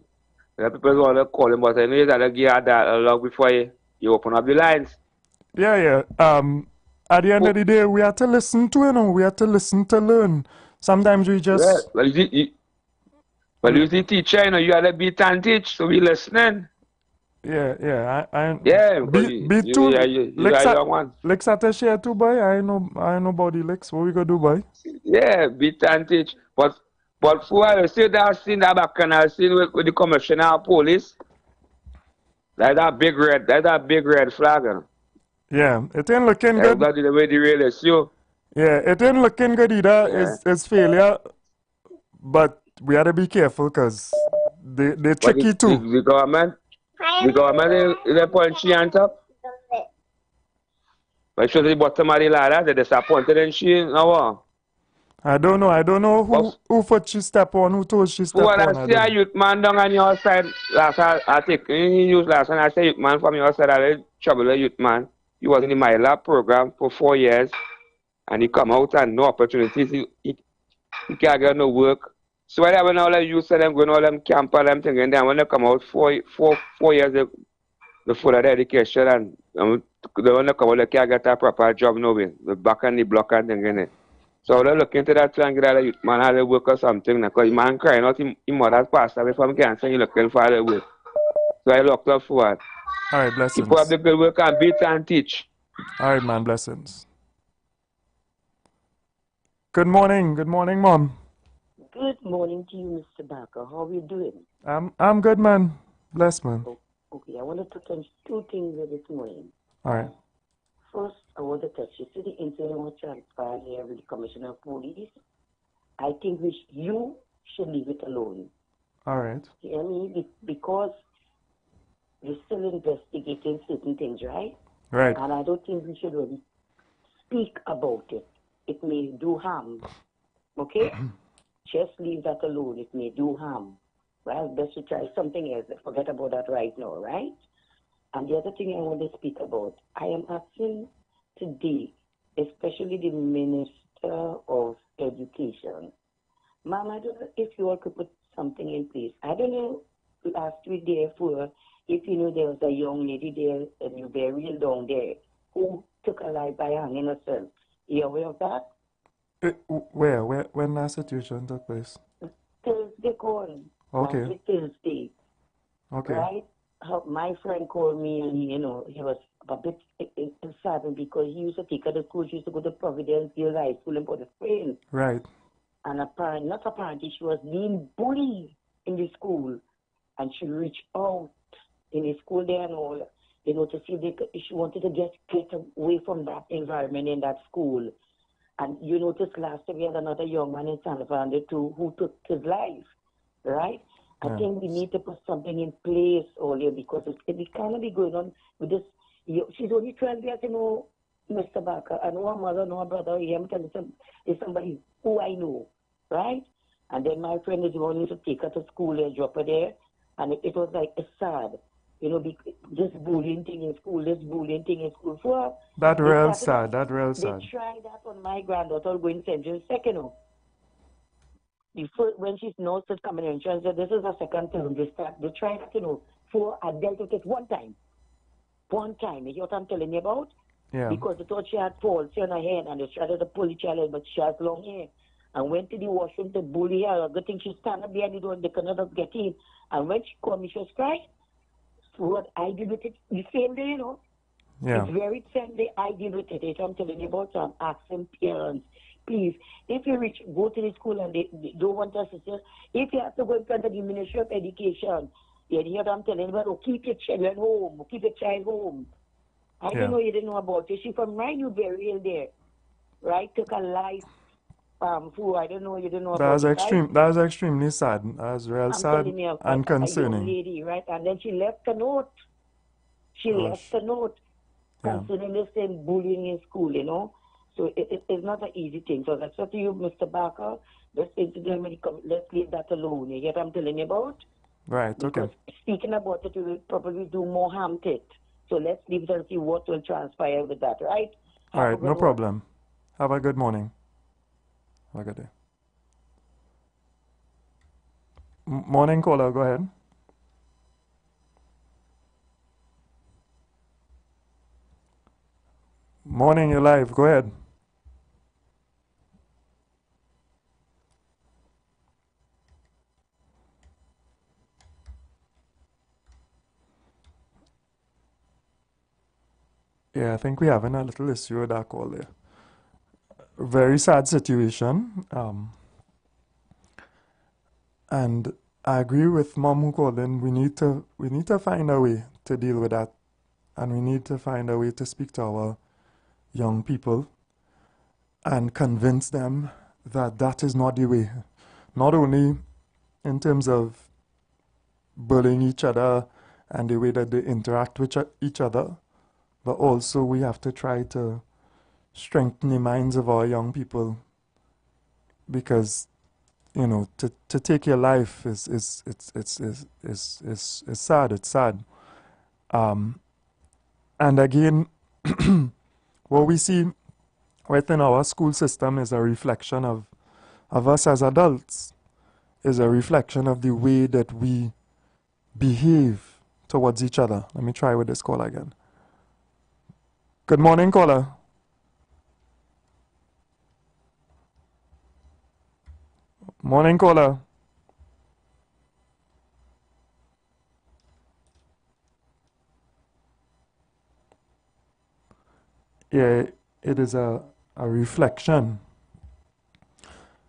the people want to call him, but I know you gotta give that a log before you open up the lines. Yeah. At the end of the day, we have to listen to, you know, we have to listen to learn. Sometimes we just... Yeah. Well, you the teacher, you know, you gotta beat and teach, so we listening. Yeah. You young one. Lex at a share too, boy. I know body Lex. What we gonna do, boy? Yeah, beat and teach. But for I see that scene that back and I seen with the commissioner of police. That big red flag. Yeah, it ain't looking good. Everybody the way the real is you. Yeah, it ain't looking good either. Yeah. It's failure. But we have to be careful because they're tricky too. The government is punchy on top. But she's the bottom of the ladder. They're disappointed in she now. I don't know who for she step on, who told she step on. I see a youth man down on your side last time. I take in news last time. I say youth man from your side. I had trouble with youth man. He was in the My Lab program for 4 years, and he come out and no opportunities. He can't get no work. So whatever now like you said them going all them camp and them thing, and then when they come out 4 years the full of education and they want to come out they can't get a proper job no way. The back on the block and thing in it. So they look into that try and get a youth man how to work or something because man crying out his mother's passed away from cancer, he looking for the work. So I looked up forward. Alright, blessings. Keep up the good work and beat and teach. Alright, man, blessings. Good morning, Mom. Good morning to you, Mr. Barker. How are you doing? I'm good, man. Bless, man. Okay, I want to touch on two things this morning. Alright. First, I want to touch you. See the incident what transpired here with the Commissioner of Police. I think you should leave it alone. Alright. You hear me? Because you're still investigating certain things, right? Right. And I don't think we should really speak about it. It may do harm. Okay? Just leave that alone. It may do harm. Well, best to try something else. Forget about that right now, right? And the other thing I want to speak about, I am asking today, especially the Minister of Education. Ma'am, I don't know if you all could put something in place. I don't know last week, therefore, if you know there was a young lady there in Newberry down there who took her life by hanging herself. Are you aware of that? Where? When that situation took place? Thursday call. Okay. Thursday. Okay. Right? My friend called me and he was a bit saddened because he used to take her to school. She used to go to Providence Girls High School in Port of Spain. Right. And apparently she was being bullied in the school. And she reached out in the school there and all, to see if she wanted to get away from that environment in that school. And you notice last time we had another young man in San Fernando too who took his life, right? I think we need to put something in place earlier because it can't be going on with this. She's only 12 years, Mr. Barker. I know her mother, know her brother. I'm telling you, it's somebody who I know, right? And then my friend is the one who used to take her to school and drop her there. And it was like, it's sad. This bullying thing in school, So, That real sad. They tried that on my granddaughter going to St. James Second. When she's now still coming in, she said, this is the second term. They tried that, for I dealt with it one time. You know what I'm telling you about? Yeah. Because they thought she had palsy on her head and they started to pull the child in, but she has long hair. And went to the washroom to bully her. Good thing she stand up behind the door and they could not get in. And when she called me, she was crying. So what I did with it the same day, you know. Yeah. It's very same day I deal with it. It's I'm telling you about, so I'm asking parents, please, if you reach, go to the school and they don't want us to say, if you have to go in front of the Ministry of Education, you hear what I'm telling you, oh, keep your children home, keep your child home. I Yeah. don't know, you didn't know about it. She from Rhine, you burial there, right? Took a life food. I don't know, you didn't know about it, right? That was extremely sad. That was real I'm sad telling you, and a young concerning. lady, right? And then she left a note. She left a note Yeah. concerning the same bullying in school, you know. So it's not an easy thing. So that's what to you, Mr. Barker. Let's let's leave that alone. You get what I'm telling you about? Right, Because okay. speaking about it, we will probably do more harm to it. So let's leave it and see what will transpire with that, right? All Have a right, good no one. problem. Have a good morning. Have a good day. Morning caller, go ahead. Morning, you're live. Go ahead. Yeah, I think we're having a little issue with that call there. Very sad situation. And I agree with Mom who called in. We need to find a way to deal with that. And we need to find a way to speak to our young people and convince them that that is not the way. Not only in terms of bullying each other and the way that they interact with each other, but also we have to try to strengthen the minds of our young people, because you know, to take your life is sad. It's sad. And again, what we see within our school system is a reflection of us as adults, is a reflection of the way that we behave towards each other. Let me try with this caller again. Good morning, caller. Morning, caller. Yeah, it is a reflection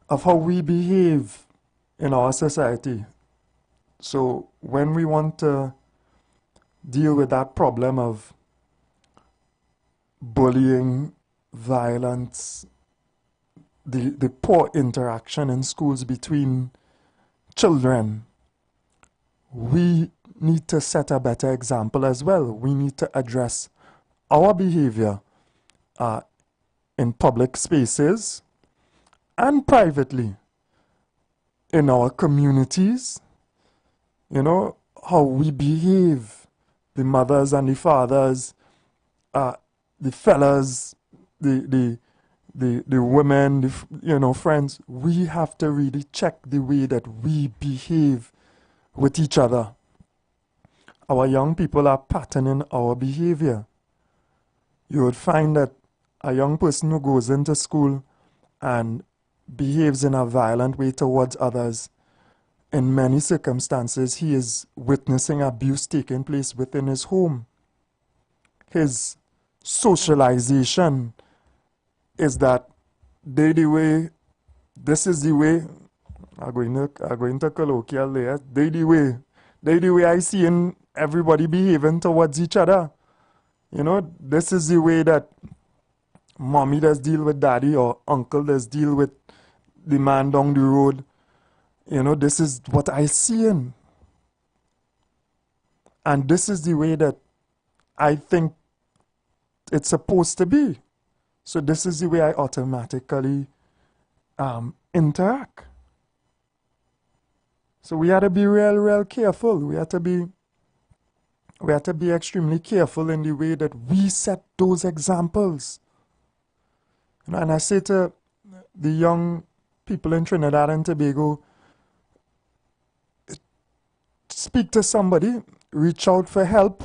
of how we behave in our society. So when we want to deal with that problem of bullying, violence, the poor interaction in schools between children, we need to set a better example as well. We need to address our behavior in public spaces and privately in our communities. You know, how we behave, the mothers and the fathers, the fellas, the women, friends. We have to really check the way that we behave with each other. Our young people are patterning our behavior. You would find that a young person who goes into school and behaves in a violent way towards others, in many circumstances, he is witnessing abuse taking place within his home. His socialization is that this is the way, I'm going to colloquial there, they the way I see in everybody behaving towards each other. You know, this is the way that mommy does deal with daddy, or uncle does deal with the man down the road. You know, this is what I see in. And this is the way that I think it's supposed to be. So this is the way I automatically interact. So we have to be real careful. We have to be extremely careful in the way that we set those examples. And I say to the young people in Trinidad and Tobago, speak to somebody, reach out for help,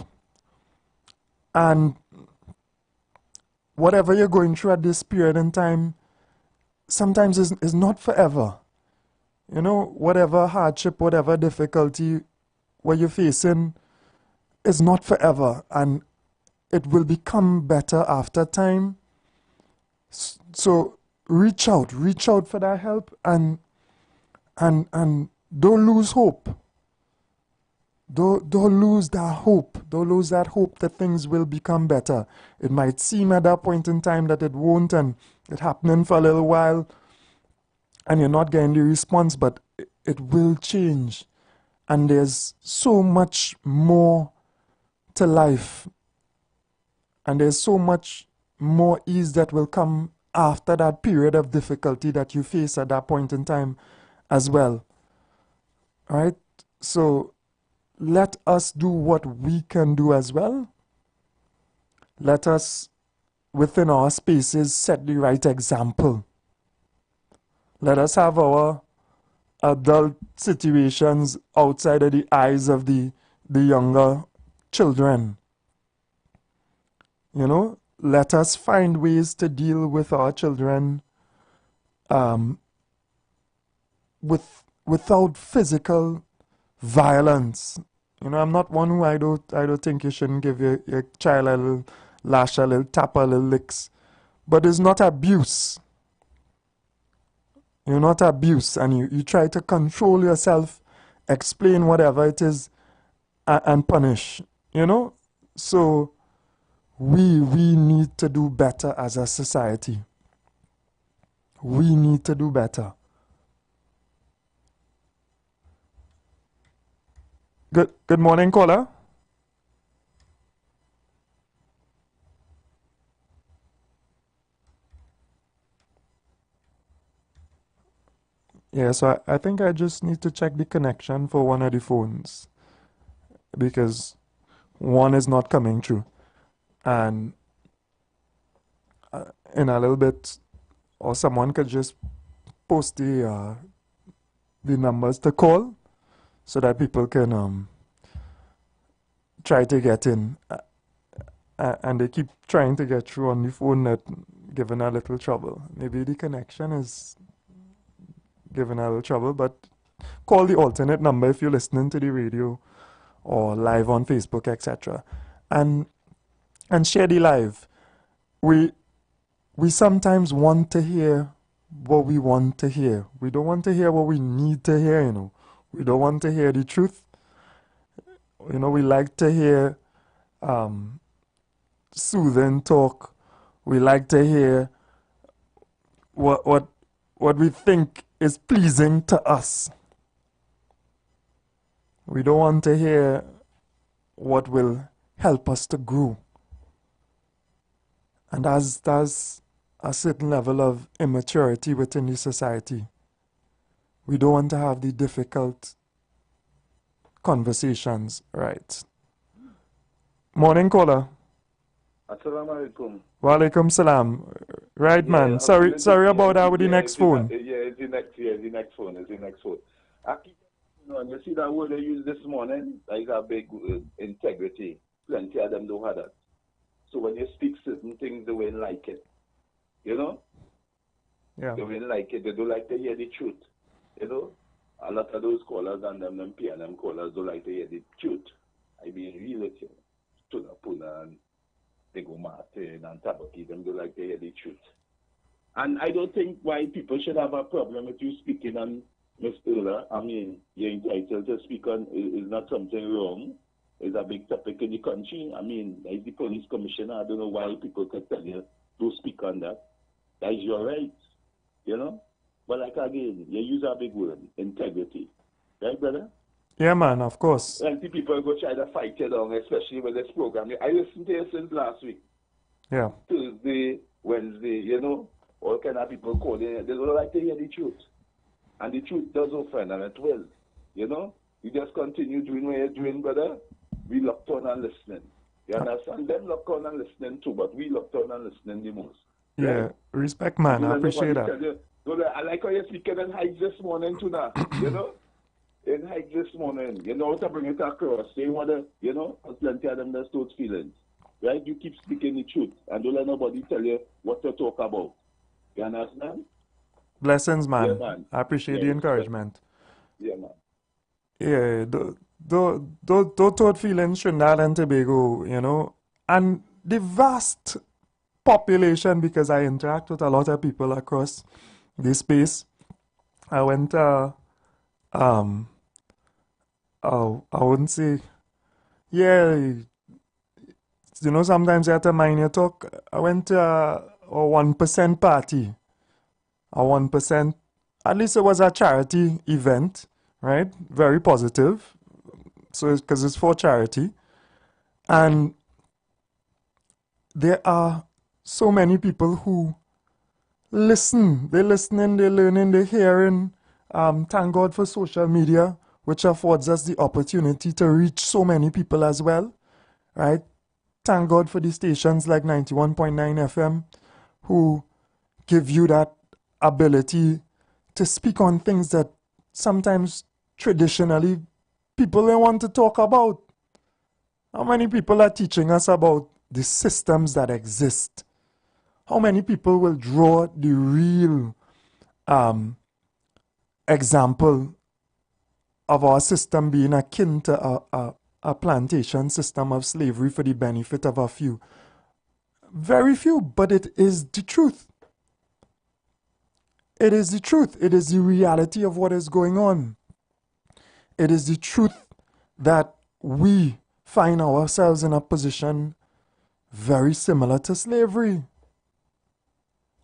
and whatever you're going through at this period in time, sometimes is not forever. You know, whatever hardship, whatever difficulty what you're facing is not forever, and it will become better after time. So reach out for that help, and don't lose hope. Don't lose that hope. Don't lose that hope that things will become better. It might seem at that point in time that it won't, and it's happening for a little while, and you're not getting the response, but it will change. And there's so much more to life. And there's so much more ease that will come after that period of difficulty that you face at that point in time as well. All right? So let us do what we can do as well. Let us, within our spaces, set the right example. Let us have our adult situations outside of the eyes of the younger children. You know, let us find ways to deal with our children without physical violence. You know, I'm not one who I don't think you shouldn't give your child a little lash, a little tap, a little licks. But it's not abuse. You're not abuse, and you try to control yourself, explain whatever it is, and punish. You know? So we need to do better as a society. We need to do better. Good morning, caller. Yeah, so I think I just need to check the connection for one of the phones, because one is not coming through. And in a little bit, or someone could just post the numbers to call, so that people can try to get in. And they keep trying to get through on the phone, that giving a little trouble. Maybe the connection is giving a little trouble, but call the alternate number if you're listening to the radio or live on Facebook, etc. And share the live. We sometimes want to hear what we want to hear. We don't want to hear what we need to hear, you know. We don't want to hear the truth. You know, we like to hear soothing talk. We like to hear what we think is pleasing to us. We don't want to hear what will help us to grow. And there's a certain level of immaturity within the society. We don't want to have the difficult conversations, right? Morning, caller. Assalamu alaikum. Wa alaikum salam. Right, Yeah, man. Sorry about that with the next phone. It's the next phone. You see that word they used this morning? Like a big integrity. Plenty of them don't have that. So when you speak certain things, they won't like it. You know? Yeah. They won't like it. They don't like to hear the truth. You know? A lot of those callers and them PNM callers don't like to hear the truth. I mean, real with you. Tuna Puna and Bego Martin and Tabaki, them don't like to hear the truth. And I don't think why people should have a problem with you speaking on Miss Ula. I mean, you're entitled to speak on, is not something wrong. It's a big topic in the country. I mean, as the police commissioner, I don't know why people could tell you, don't speak on that. That is your right, you know? But like again, you use a big word, integrity. Right, brother? Yeah, man, of course. Plenty people go try to fight you down, especially with this program. I listened to you since last week. Yeah. Tuesday, Wednesday, you know, all kind of people calling. They don't like to hear the truth. And the truth does offend, and it will. You know? You just continue doing what you're doing, brother. We locked on and listening. You understand? Them locked on and listening too, but we locked on and listening the most. Yeah, right? Respect, man. I appreciate that. I like how you're speaking in heights this morning too now, you know? In heights this morning. You know how to bring it across. They want to, you know, plenty of them that's those feelings. right? You keep speaking the truth and don't let nobody tell you what to talk about. You understand? Blessings, man. Yeah, man. I appreciate the encouragement. Yeah, man. Yeah, those thought feelings, Trinidad and Tobago, you know, and the vast population, because I interact with a lot of people across this space. I went, oh, I wouldn't say, yeah, you know, sometimes you have to mind your talk. I went to a 1% party. A 1%, at least it was a charity event, right? Very positive. So, because it's for charity. And there are so many people who listen. They're listening, they're learning, they're hearing. Thank God for social media, which affords us the opportunity to reach so many people as well, right? Thank God for the stations like 91.9 FM who give you that ability to speak on things that sometimes traditionally people don't want to talk about. How many people are teaching us about the systems that exist? How many people will draw the real example of our system being akin to a plantation system of slavery for the benefit of a few? Very few, but it is the truth. It is the truth. It is the reality of what is going on. It is the truth that we find ourselves in a position very similar to slavery.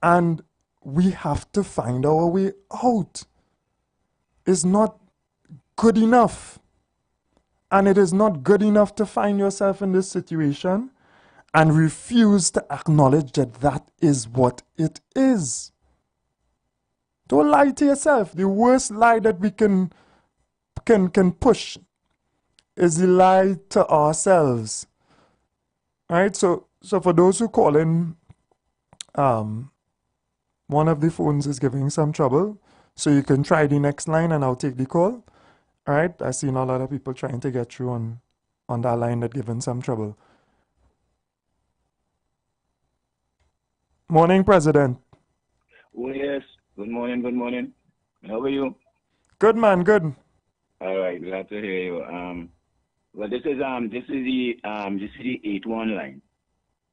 And we have to find our way out. It's not good enough. And it is not good enough to find yourself in this situation and refuse to acknowledge that that is what it is. Don't lie to yourself. The worst lie that we can push is the lie to ourselves. Right? So for those who call in, one of the phones is giving some trouble. So you can try the next line and I'll take the call. All right? I've seen a lot of people trying to get through on that line that giving some trouble. Morning, President. Oh, yes. Good morning, good morning. How are you? Good, man, good. All right, glad to hear you. Well, this is the 81 line.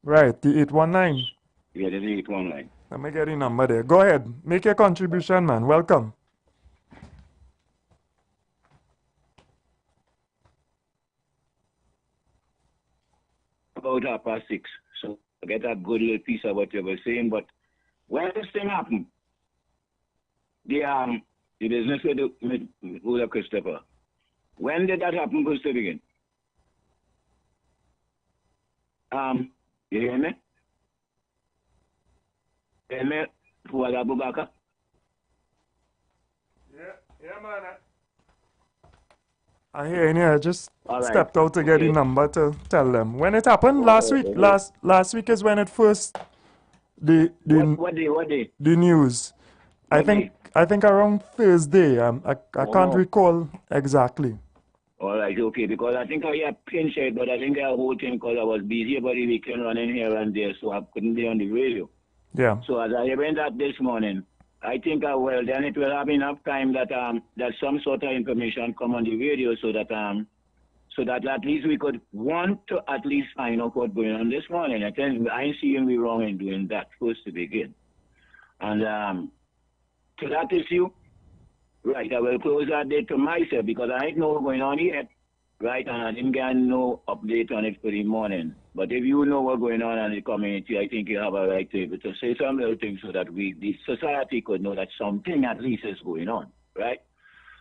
Right, the 819. Yeah, this is the 81 line. Let me get the number there. Go ahead. Make your contribution, man. Welcome. About 6:30. So I get a good little piece of what you were saying, but when this thing happened, the business with Christopher, when did that happen, to begin? You hear me? Hear me? Fuad Abubakar? Yeah, man. I hear you. I just right. stepped out to get the number to tell them. When it happened last week, last week is when it first What day? The news. I think around Thursday. I can't recall exactly. All right, okay, because I think I had pinched it, but I think the whole thing because I was busy about the weekend running here and there, so I couldn't be on the radio. Yeah. So as I went up this morning, I think then it will have enough time that some sort of information come on the radio so that at least we could want to at least find out what's going on this morning. I ain't seeing we wrong in doing that first to begin. And to that issue, right, I will close that date to myself because I ain't know what's going on yet, right, and I didn't get no update on it for the morning. But if you know what's going on in the community, I think you have a right to be able to say some little things so that the society could know that something at least is going on, right?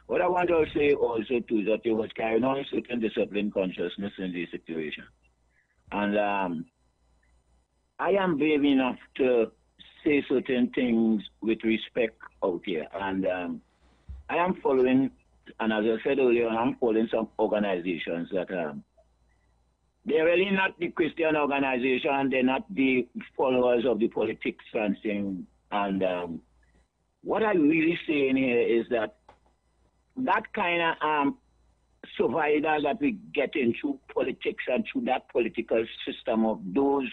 What I want to say also too is that there was carrying on certain discipline consciousness in this situation. And I am brave enough to say certain things with respect out here. And I am following, and as I said earlier, I'm following some organizations that they're really not the Christian organization, they're not the followers of the politics and thing. And what I'm really saying here is that kind of survival that we get in through politics and through that political system of those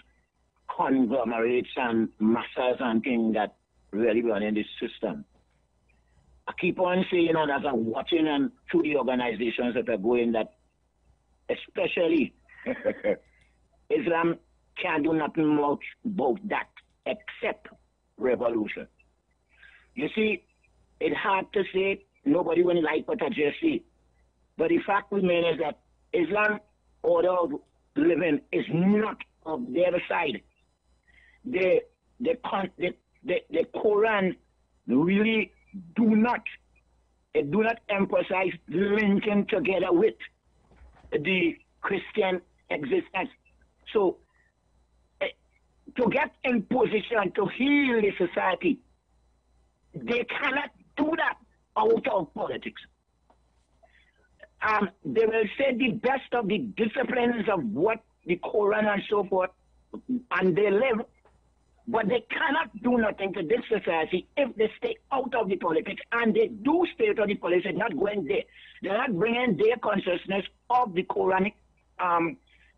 conglomerates and masses and things that really run in this system. I keep on saying, as I'm watching and through the organizations that are going, that especially Islam can't do nothing much about that except revolution. You see, it's hard to say, nobody will like what I just said. But the fact remains is that Islam order of living is not of their side. The Quran really do not emphasize linking together with the Christian existence. So to get in position to heal the society, they cannot do that out of politics. They will say the best of the disciplines of what the Quran and so forth, and they live, but they cannot do nothing to this society if they stay out of the politics, and they do stay out of the politics, not going there. They're not bringing their consciousness of the Quranic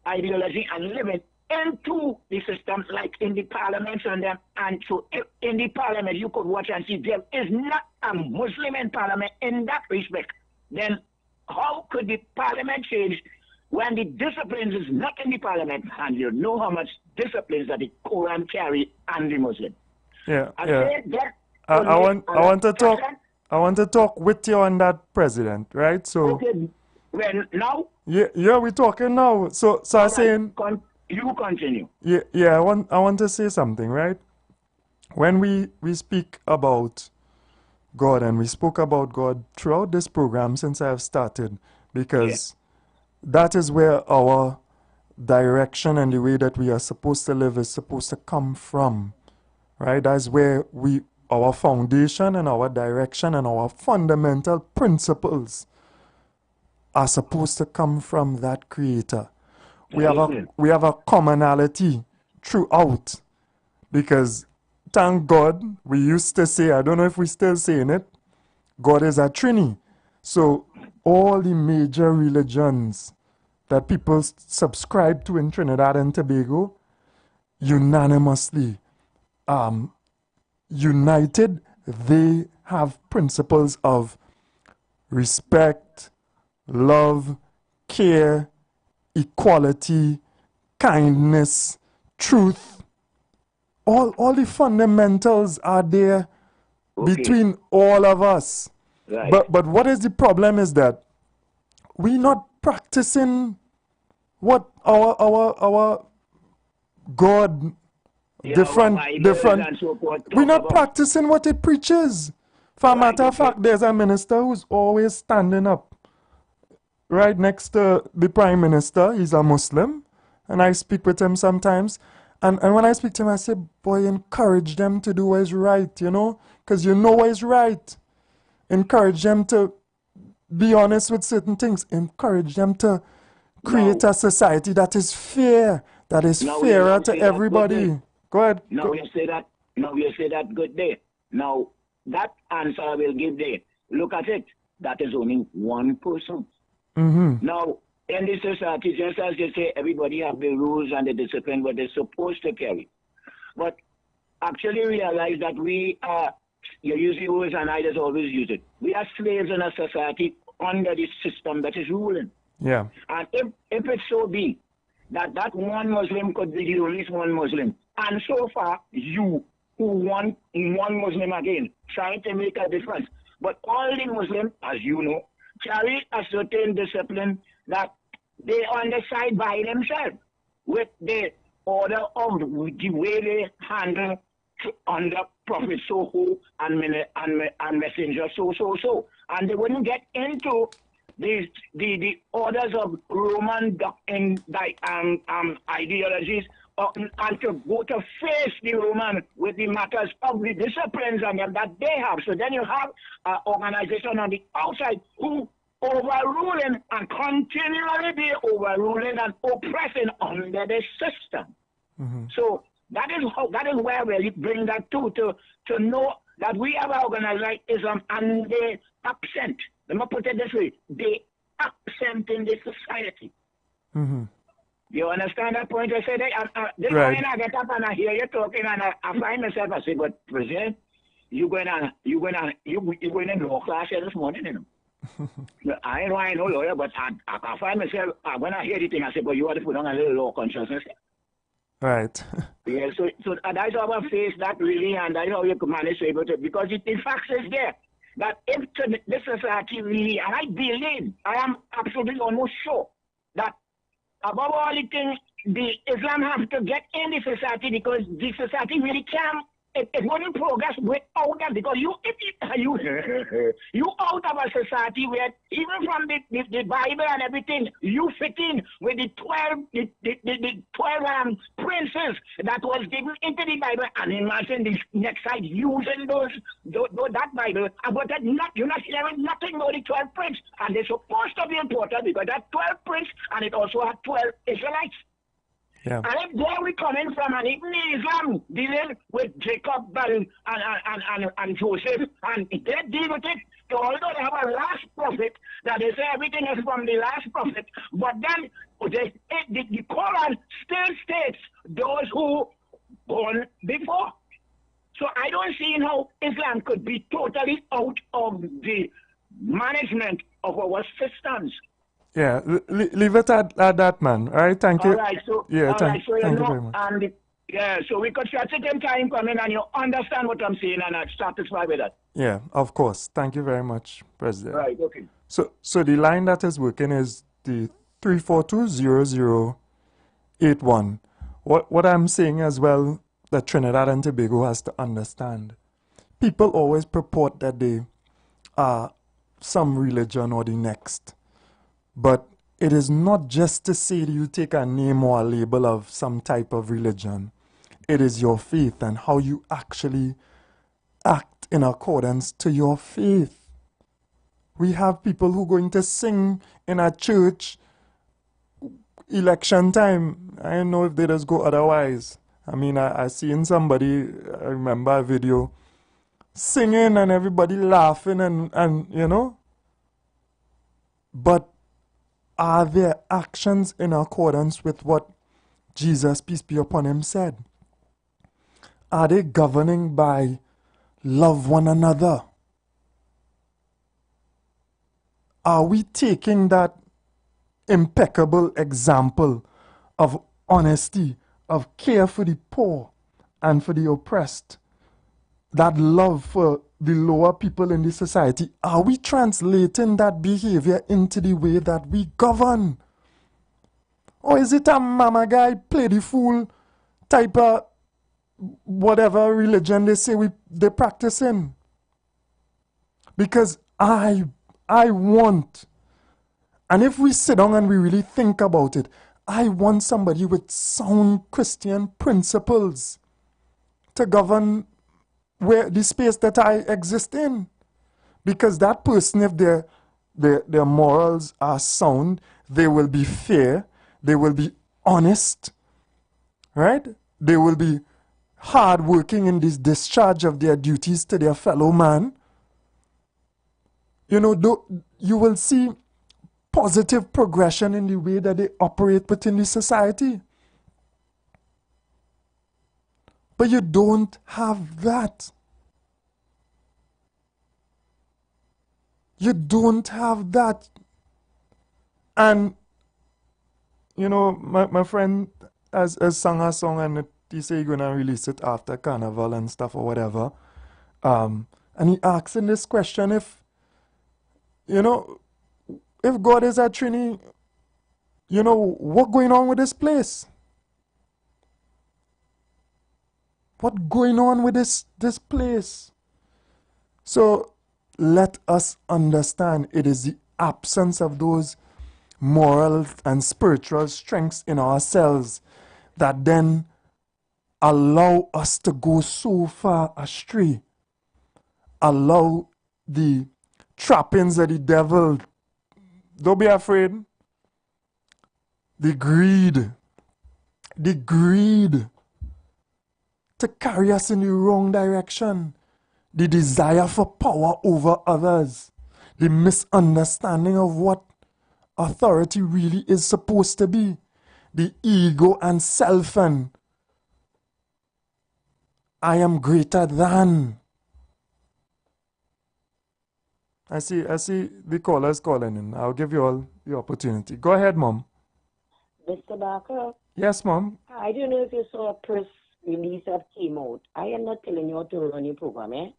ideology and living into the system, like in the parliaments and them. And so in the parliament, you could watch and see there is not a Muslim in parliament in that respect. Then how could the parliament change when the disciplines is not in the parliament, and you know how much disciplines that the Quran carry and the Muslim? Yeah, I yeah. said that I want to talk with you on that, President, right? So okay, well, now? Yeah, we're talking now. So I'm saying you continue. Yeah, I want to say something, right? When we speak about God, and we spoke about God throughout this program since I have started, because that is where our direction and the way that we are supposed to live is supposed to come from, right? That's where our foundation and our direction and our fundamental principles are supposed to come from that Creator. We have a commonality throughout, because thank God, we used to say, I don't know if we're still saying it, God is a Trinity. So all the major religions that people subscribe to in Trinidad and Tobago, unanimously united, they have principles of respect, love, care, equality, kindness, truth. All the fundamentals are there between all of us. Right. But what is the problem is that we're not practicing what our God different and so forth, we're not practicing what it preaches. For a matter of fact, there's a minister who's always standing up right next to the Prime Minister. He's a Muslim, and I speak with him sometimes. And when I speak to him, I say, boy, encourage them to do what is right, because you know what is right. Encourage them to be honest with certain things. Encourage them to create a society that is fair, that is fairer to everybody. Go ahead. Now you say that good day. Now, that answer I will give there. Look at it. That is only one person. Mm-hmm. Now, in this society, just as you say, everybody have the rules and the discipline what they're supposed to carry. But actually realize that we are, you use the words and I just always use it. We are slaves in a society under this system that is ruling. Yeah. And if it so be that one Muslim could be the only one Muslim, and so far you who want one Muslim again, trying to make a difference. But all the Muslims, as you know, carry a certain discipline that they on the side by themselves with the order of the way they handle under Prophet Soho and Messenger so. And they wouldn't get into the orders of Roman ideologies and to go to face the Roman with the matters of the disciplines and them that they have. So then you have an organization on the outside who overruling and continually be overruling and oppressing under the system. Mm-hmm. So that is where we bring that to know that we have an organization and they absent. Let me put it this way: they absent in this society. Mm-hmm. You understand that point? I said, this morning I get up and I hear you talking, and I find myself, I say, but President, you going in law class here this morning, you know. I know lawyer, but I find myself, when I hear the thing, I say, but you ought to put on a little law consciousness. Right. Yeah, so that's our face, that really, and that's how you can manage to able to, because the fact is there, that if this society really, and I believe, I am absolutely almost sure, that above all the things, the Islam have to get in the society, because the society really can. It wouldn't progress without that, because you out of a society where even from the Bible and everything, you fit in with the 12 princes that was given into the Bible, and imagine the next side using that Bible, but you're not hearing nothing about the 12 princes, and they're supposed to be important because that 12 princes, and it also had 12 Israelites. Yeah. And if there we coming from, and even Islam dealing with Jacob and Joseph, and they deal with it, so although they have a last prophet, that they say everything is from the last prophet, but then the Quran still states those who born before. So I don't see how Islam could be totally out of the management of our systems. Yeah, leave it at that, man. All right, thank you. All right, so, yeah, thank you very much. And so we could start taking time coming, and you understand what I'm saying, and I'm satisfied with that. Yeah, of course. Thank you very much, President. Right, okay. So the line that is working is the 342-0081. What I'm saying as well, that Trinidad and Tobago has to understand. People always purport that they are some religion or the next. But it is not just to say that you take a name or a label of some type of religion. It is your faith and how you actually act in accordance to your faith. We have people who are going to sing in a church election time. I don't know if they just go otherwise. I mean, I seen somebody, I remember a video, singing and everybody laughing and you know. But are their actions in accordance with what Jesus, peace be upon him, said? Are they governing by love one another? Are we taking that impeccable example of honesty, of care for the poor and for the oppressed, that love for the lower people in the society, are we translating that behavior into the way that we govern? Or is it a mama guy, play the fool type of whatever religion they say they're practicing? Because I want, and if we sit down and we really think about it, I want somebody with sound Christian principles to govern where the space that I exist in. Because that person, if their morals are sound, they will be fair, they will be honest, right? They will be hardworking in this discharge of their duties to their fellow man. You know, you will see positive progression in the way that they operate within the society. But you don't have that. You don't have that. And, you know, my friend has sung a song, and he said he's going to release it after Carnival and stuff or whatever. And he asking this question, if, you know, if God is a Trinity, you know, what going on with this place? What going on with this place? So let us understand it is the absence of those moral and spiritual strengths in ourselves that then allow us to go so far astray. Allow the trappings of the devil. Don't be afraid. The greed to carry us in the wrong direction, the desire for power over others, the misunderstanding of what authority really is supposed to be. The ego and self and I am greater than. I see the callers calling in. I'll give you all the opportunity. Go ahead, Mom. Mr. Barker? Yes, Mom. I don't know if you saw a press release that came out. I am not telling you how to run your program, eh?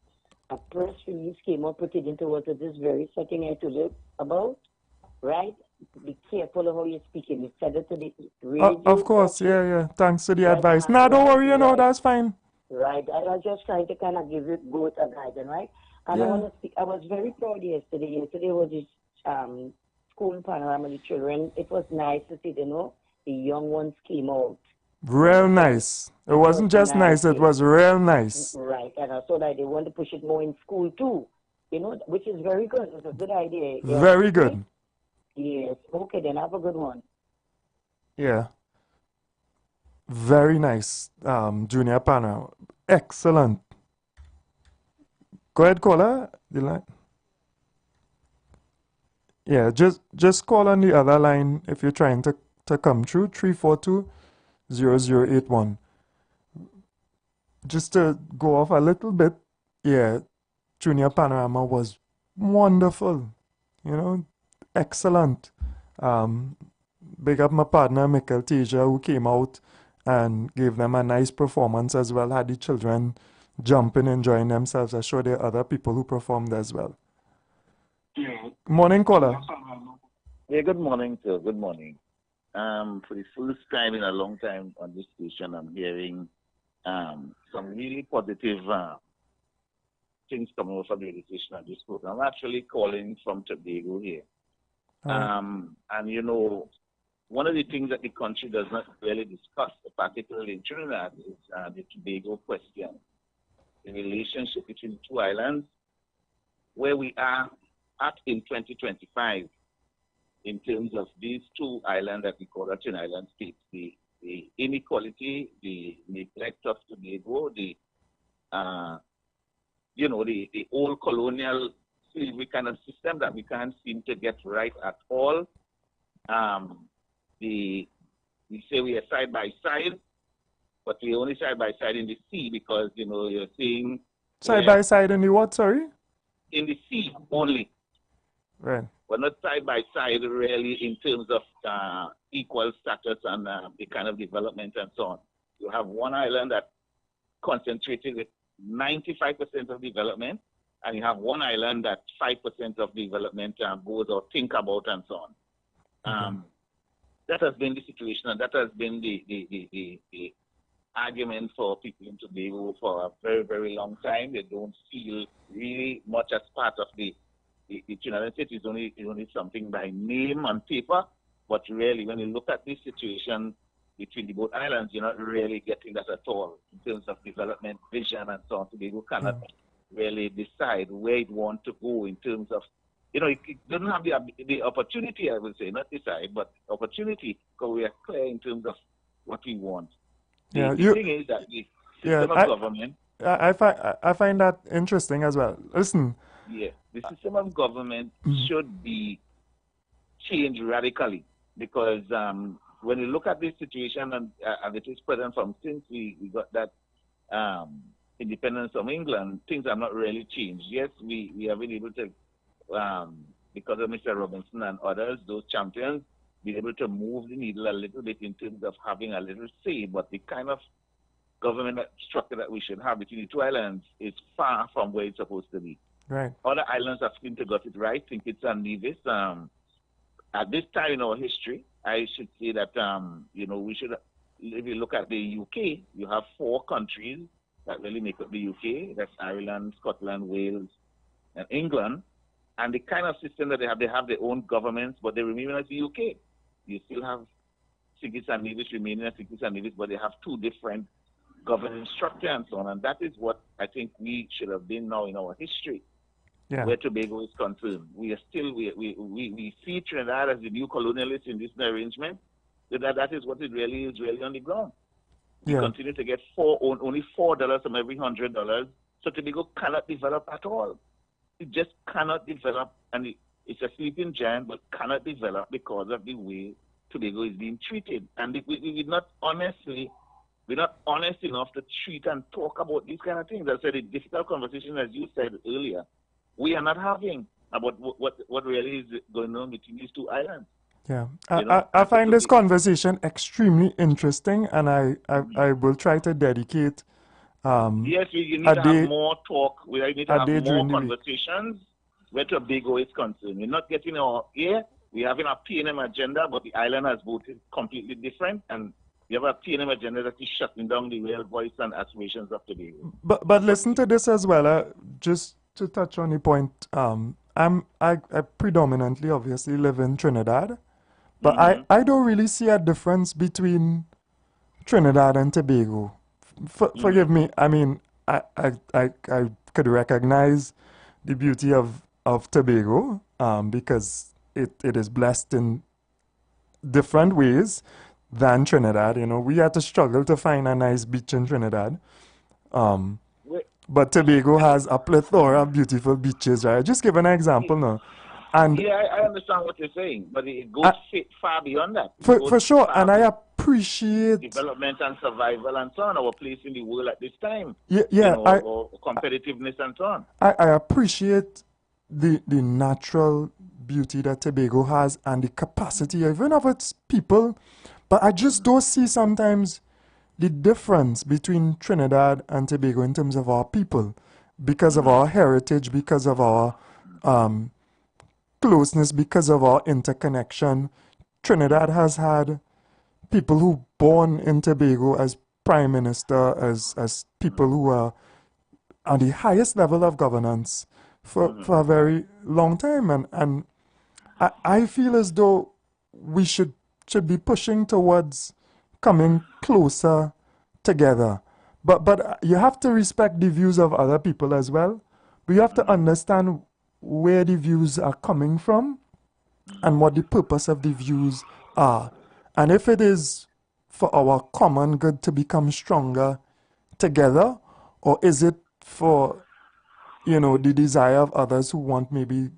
A press release came out pertaining towards this very setting I told you about, right? Be careful of how you're speaking. You said it to the radio. Of course, yeah. Thanks for the advice. Nah, don't worry, that's fine. Right. I was just trying to kind of give you both a guidance, right? And I want to speak. I was very proud yesterday. Yesterday was this school panorama of the children. It was nice to see, the young ones came out. Real nice. It wasn't just nice, it was real nice. Right. And I saw that they want to push it more in school too, which is very good. It's a good idea. Very good. Yes. Okay, then have a good one. Yeah. Very nice. Junior panorama. Excellent. Go ahead, caller. Yeah, just call on the other line if you're trying to come through. 342-0081. Just to go off a little bit, yeah, Junior Panorama was wonderful. Excellent. Big up my partner, Mikkel Teja, who came out and gave them a nice performance as well. Had the children jumping, enjoying themselves. I'm sure there are other people who performed as well. Morning, caller. Yeah, good morning, sir. Good morning. For the first time in a long time on this station, I'm hearing some really positive things coming over from the station on this program. I'm actually calling from Tobago here. And, one of the things that the country does not really discuss, particularly in Trinidad, is the Tobago question. The relationship between the two islands, where we are at in 2025 in terms of these two islands that we call Twin Island states, the inequality, the neglect of Tobago, the old colonial slavery kind of system that we can't seem to get right at all. We say we are side by side, but we only side by side in the sea because, you're seeing... Side by side in the what, sorry? In the sea only. Right. We're not side by side really in terms of equal status and the kind of development and so on. You have one island that concentrated with 95% of development, and you have one island that 5% of development goes or think about and so on. That has been the situation, and that has been the argument for people in Tobago for a very, very long time. They don't feel really much as part of the United States. Is only something by name on paper, but really, when you look at this situation between the both islands, you're not really getting that at all in terms of development, vision, and so on. Tobago cannot really decide where it wants to go in terms of, it doesn't have the opportunity, I would say, not decide, but opportunity, because we are clear in terms of what we want. The thing is that the system of government... I find that interesting as well. Listen. Yeah, the system of government should be changed radically, because when you look at this situation, and it is present from since we got that independence from England, things have not really changed. Yes, we have been able to, because of Mr. Robinson and others, those champions, be able to move the needle a little bit in terms of having a little say, but the kind of government structure that we should have between the two islands is far from where it's supposed to be. Right. Other islands have seemed to got it right. St. Kitts and Nevis. At this time in our history, I should say that we should. If you look at the UK, you have 4 countries that really make up the UK. That's Ireland, Scotland, Wales, and England. And the kind of system that they have their own governments, but they remain as the UK. You still have St. Kitts and Nevis remaining as St. Kitts and Nevis, but they have 2 different governance structure and so on. And that is what I think we should have been now in our history. Yeah. Where Tobago is concerned. We are still, we see Trinidad as the new colonialist in this arrangement. That is what it really is on the ground. We continue to get only $4 from every $100. So Tobago cannot develop at all. It just cannot develop. And it's a sleeping giant, but cannot develop because of the way Tobago is being treated. And we're not honest enough to treat and talk about these kind of things. I said, a difficult conversation, as you said earlier, we are not having about what really is going on between these two islands. Yeah, I find this conversation extremely interesting, and I will try to dedicate. Yes, you need to have more talk. We need to have more conversations where Tobago is concerned. We're not getting our ear. We're having a P&M agenda, but the island has voted completely different, and we have a P&M agenda that is shutting down the real voice and aspirations of Tobago. But listen to this as well. Just to touch on the point, I predominantly, obviously, live in Trinidad. But I don't really see a difference between Trinidad and Tobago. Forgive me. I mean, I could recognize the beauty of Tobago because it is blessed in different ways than Trinidad. You know, we had to struggle to find a nice beach in Trinidad. But Tobago has a plethora of beautiful beaches, right? Just give an example now. And yeah, I understand what you're saying, but it goes far beyond that. For sure, and I appreciate development and survival and so on, our place in the world at this time. Yeah, or competitiveness and so on. I appreciate the natural beauty that Tobago has and the capacity even of its people, but I just don't see sometimes the difference between Trinidad and Tobago in terms of our people, because of our heritage, because of our closeness, because of our interconnection. Trinidad has had people who born in Tobago as prime minister, as people who are at the highest level of governance for a very long time, and I feel as though we should be pushing towards coming closer together. But you have to respect the views of other people as well. We have to understand where the views are coming from and what the purpose of the views are. And if it is for our common good to become stronger together, or is it for, the desire of others who want maybe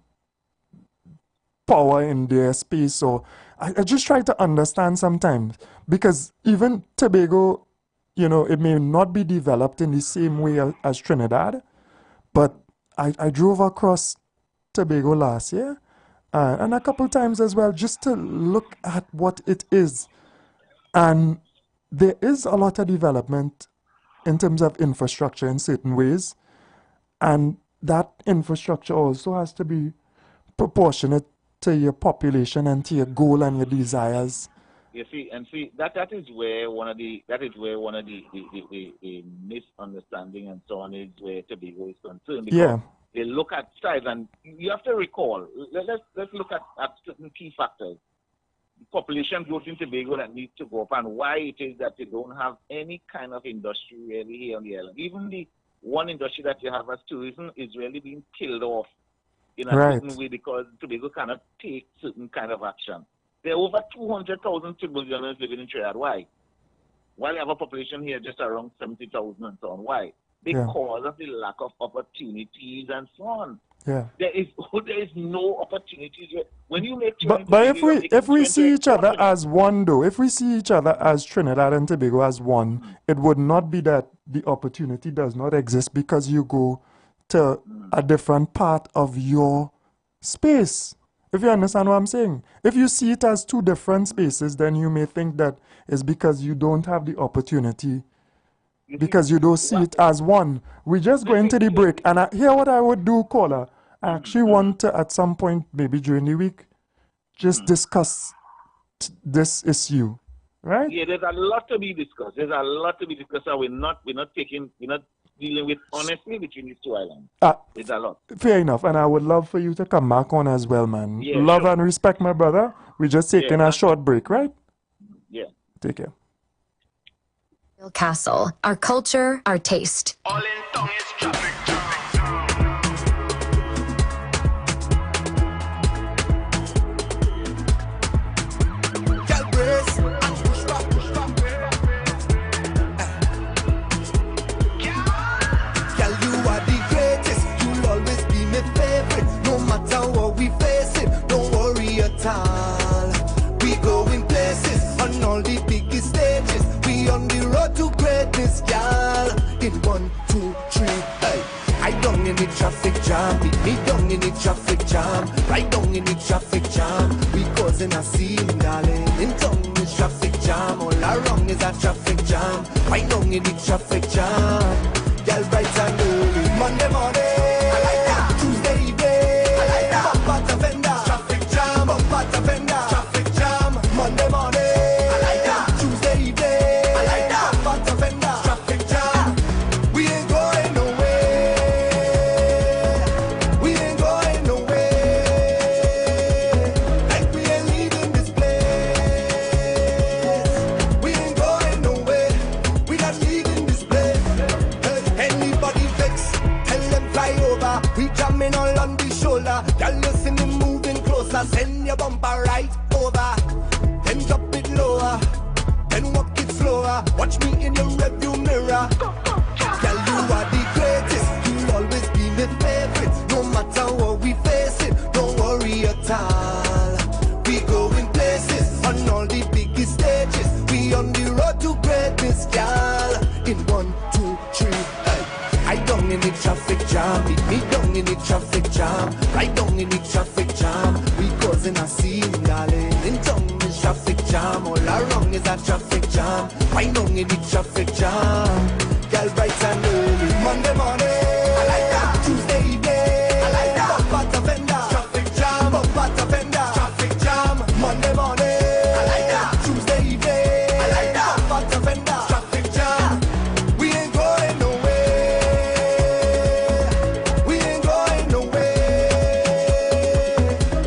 power in their space? Or I just try to understand sometimes, because even Tobago, it may not be developed in the same way as Trinidad, but I drove across Tobago last year and a couple times as well, just to look at what it is. And there is a lot of development in terms of infrastructure in certain ways, and that infrastructure also has to be proportionate to your population and to your goal and your desires. You see, that is where one of the misunderstanding and so on is where Tobago is concerned. Because they look at size, and you have to recall. Let's look at certain key factors. The population growth in Tobago that needs to go up, and why it is that they don't have any kind of industry really here on the island. Even the one industry that you have as tourism is really being killed off in a certain way because Tobago cannot take certain kind of action. There are over 200,000 Tobagonians living in Trinidad. Why? While you have a population here just around 70,000 and so on. Why? Because of the lack of opportunities and so on. Yeah. There is no opportunities. When you make but if we see each other as one, though, if we see each other as Trinidad and Tobago as one, it would not be that the opportunity does not exist because you go to a different part of your space. If you understand what I'm saying. If you see it as two different spaces, then you may think that it's because you don't have the opportunity, because you don't see it as one. We just go into the break, and here what I would do, caller. I actually want to, at some point, maybe during the week, just discuss this issue, right? Yeah, there's a lot to be discussed. There's a lot to be discussed. So we're not dealing with honestly between these two islands. There's a lot. Fair enough, and I would love for you to come back on as well, man. Yeah, love and respect, my brother. We're just taking a short break, right? Yeah. Take care. Castle, our culture, our taste. All in tongue is traffic. Girl, you are the greatest. You'll always be my favorite. No matter what we facing, in the traffic jam. Meet me down in the traffic jam. Right down in the traffic jam. We causing a scene, darling. In town is traffic jam. All around is a traffic jam. Right down in the traffic jam. Girl, bright and early. Monday morning. I like that. Tuesday evening. I like that. Bumper to fender. Traffic jam. Bumper to fender. Traffic jam. Monday morning. I like that. Tuesday evening. I like that. Bumper to fender. Traffic jam. We ain't going nowhere. We ain't going nowhere. Like we ain't leaving this place. We ain't going nowhere. We not leaving this place. Anybody vex, tell them fly over. We jamming all on the shoulder. Y'all listen to moving closer. Send your bumper right over. Then drop it lower. Then walk it slower. Watch me in your rearview mirror. Girl, you are the greatest. You'll always be my favorite. No matter what we face it, don't worry at all. We going places on all the biggest stages. We on the road to greatness, girl. In 1, 2, 3, hey. I down in the traffic jam. Meet me down in the traffic jam. Right down in the traffic jam. We causing a scene, darling. In town is traffic jam. All around is a traffic jam. Right down in the traffic jam. Girl, bright and early. Monday morning. I like that. Tuesday evening. I like that. Bumper to fender. Traffic jam. Bumper to fender. Traffic jam. Monday morning. I like that. Tuesday evening. I like that. Bumper to fender. Traffic jam. We ain't going nowhere. We ain't going nowhere.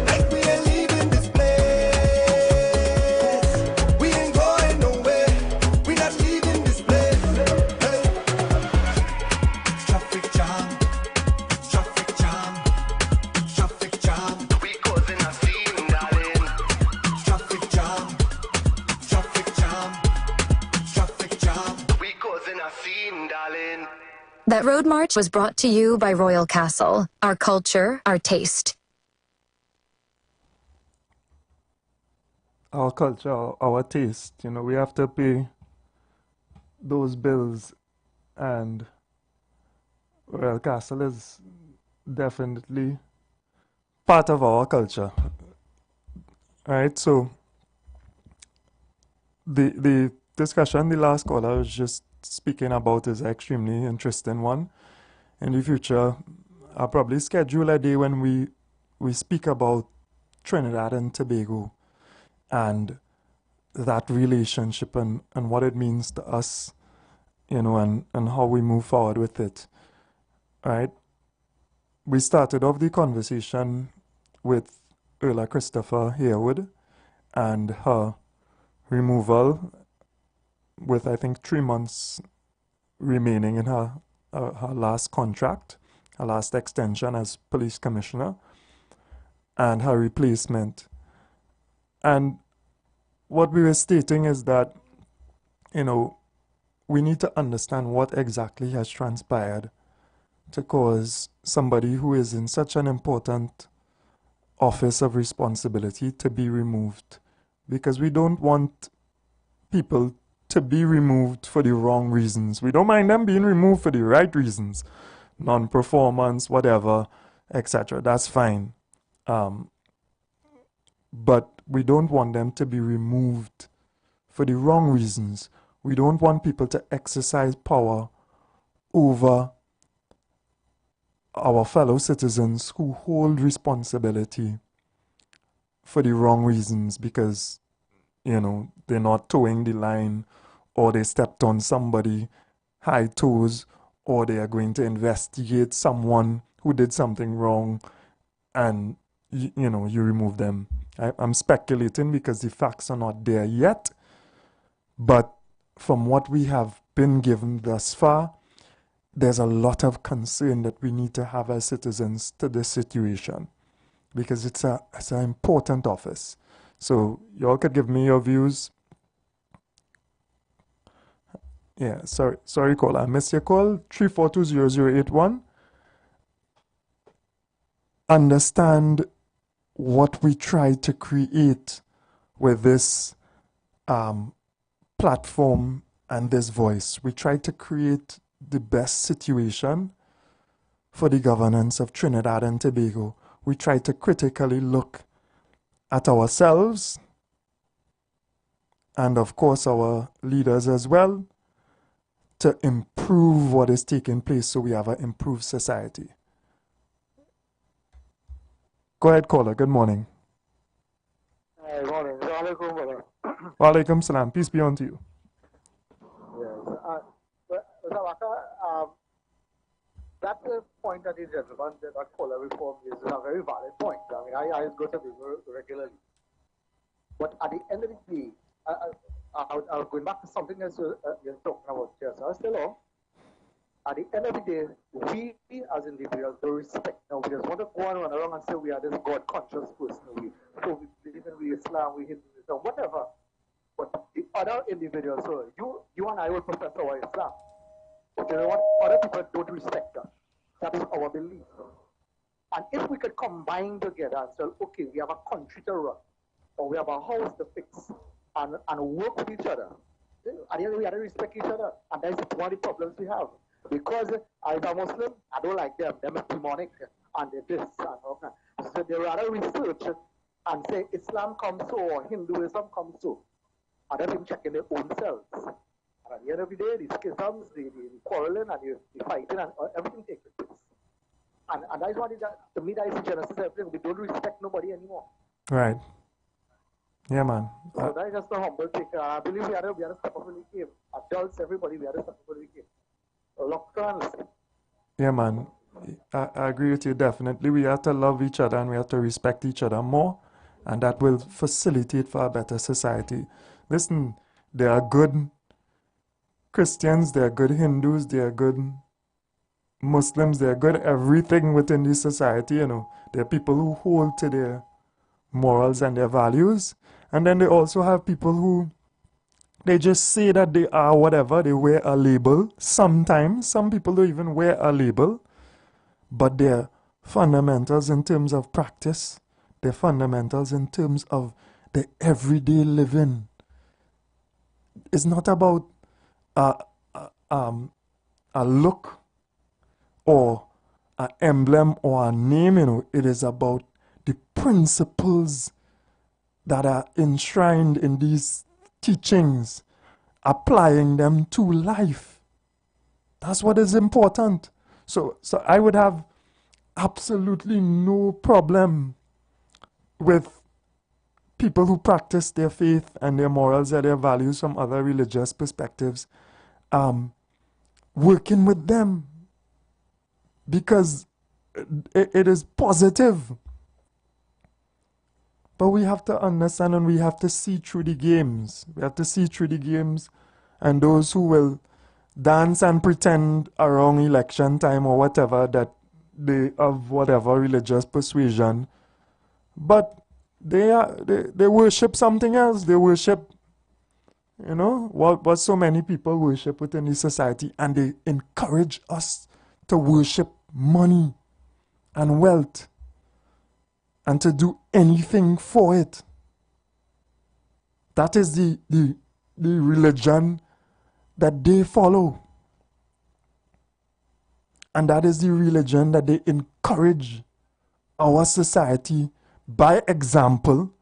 Like we ain't leaving this place. We ain't going nowhere. We not leaving this place. Hey. Traffic jam. Traffic jam. Traffic jam. We causing a scene, darling. Traffic jam. Traffic jam. Traffic jam. We causing a scene, darling. That road march was brought to you by Royal Castle. Our culture, our taste. Our culture, our taste, you know, we have to pay those bills, and Royal Castle is definitely part of our culture. Right? So the discussion the last caller was just speaking about is an extremely interesting one. In the future, I'll probably schedule a day when we speak about Trinidad and Tobago and that relationship and what it means to us, you know, and how we move forward with it. Right? We started off the conversation with Earla Christopher Harewood and her removal with, I think, 3 months remaining in her last contract, her last extension as police commissioner, and her replacement. And what we were stating is that, you know, we need to understand what exactly has transpired to cause somebody who is in such an important office of responsibility to be removed, because we don't want people to be removed for the wrong reasons. We don't mind them being removed for the right reasons, non-performance, whatever, etc. That's fine. But we don't want them to be removed for the wrong reasons. We don't want people to exercise power over our fellow citizens who hold responsibility for the wrong reasons, because, you know, they're not towing the line, or they stepped on somebody high toes, or they are going to investigate someone who did something wrong, and you know, you remove them. I'm speculating because the facts are not there yet, but from what we have been given thus far, there's a lot of concern that we need to have as citizens to this situation, because it's an important office. So y'all could give me your views. Yeah, sorry caller, I missed your call. 3420081. Understand what we try to create with this platform and this voice. We try to create the best situation for the governance of Trinidad and Tobago. We try to critically look at ourselves and, of course, our leaders as well to improve what is taking place so we have an improved society. Go ahead, caller. Good morning. Good morning. Assalamualaikum, brother. Walaikum salam. Peace be unto you. Yes. That point that is relevant, that caller reform is a very valid point. I mean, I go to Vigo regularly. But at the end of the day, I was going back to something else you're talking about just still. At the end of the day, we as individuals don't respect. Now, we just want to go and run around and say we are this God-conscious person. So we believe in Islam, we Hinduism, whatever. But the other individuals, so you and I will profess our Islam. But you know what? Other people don't respect us. That is our belief. And if we could combine together and say, okay, we have a country to run, or we have a house to fix, and work with each other, at the end we have to respect each other. And that's one of the problems we have. Because as a Muslim, I don't like them. They're demonic and they're this and all that. So they rather research and say Islam comes so or Hinduism comes so. And then checking their own selves. And at the end of the day, the schisms, the quarreling and the fighting and everything takes place. And that's what to me that is the genesis of everything. We don't respect nobody anymore. Right. Yeah, man. So that is just a humble take. I believe we had to step up in the game. Adults, everybody, we had to step up in the game. Yeah, man. I agree with you definitely. We have to love each other and we have to respect each other more, and that will facilitate for a better society. Listen, there are good Christians, there are good Hindus, there are good Muslims, there are good everything within this society, you know. There are people who hold to their morals and their values, and then they also have people who they just say that they are whatever, they wear a label. Sometimes, some people don't even wear a label, but their fundamentals in terms of practice, their fundamentals in terms of the everyday living. It's not about a look or an emblem or a name, you know. It is about the principles that are enshrined in these teachings, applying them to life. That's what is important. So I would have absolutely no problem with people who practice their faith and their morals and their values from other religious perspectives, working with them, because it is positive. But we have to understand and we have to see through the games. We have to see through the games, and those who will dance and pretend around election time or whatever that they of whatever religious persuasion, but they worship something else. They worship, you know, what so many people worship within the society, and they encourage us to worship money and wealth, and to do anything for it. That is the religion that they follow. And that is the religion that they encourage our society by example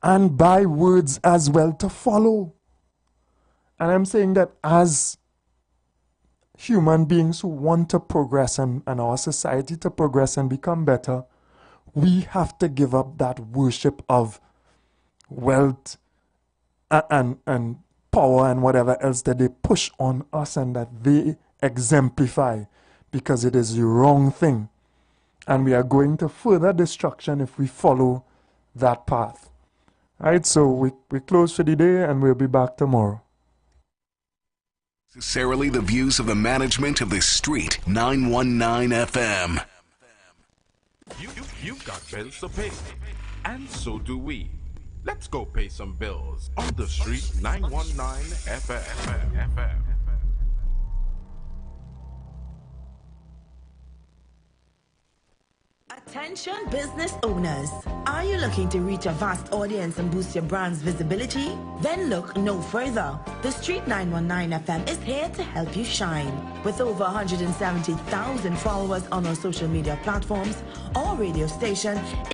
and by words as well to follow. And I'm saying that as human beings who want to progress and our society to progress and become better, we have to give up that worship of wealth and power and whatever else that they push on us and that they exemplify, because it is the wrong thing. And we are going to further destruction if we follow that path. Right, so we close for the day and we'll be back tomorrow. Necessarily the views of the management of the Street 919 FM. You've got bills to pay, and so do we. Let's go pay some bills on the Street 919 FM. Attention business owners. Are you looking to reach a vast audience and boost your brand's visibility? Then look no further. The Street 919 FM is here to help you shine. With over 170,000 followers on our social media platforms, our radio station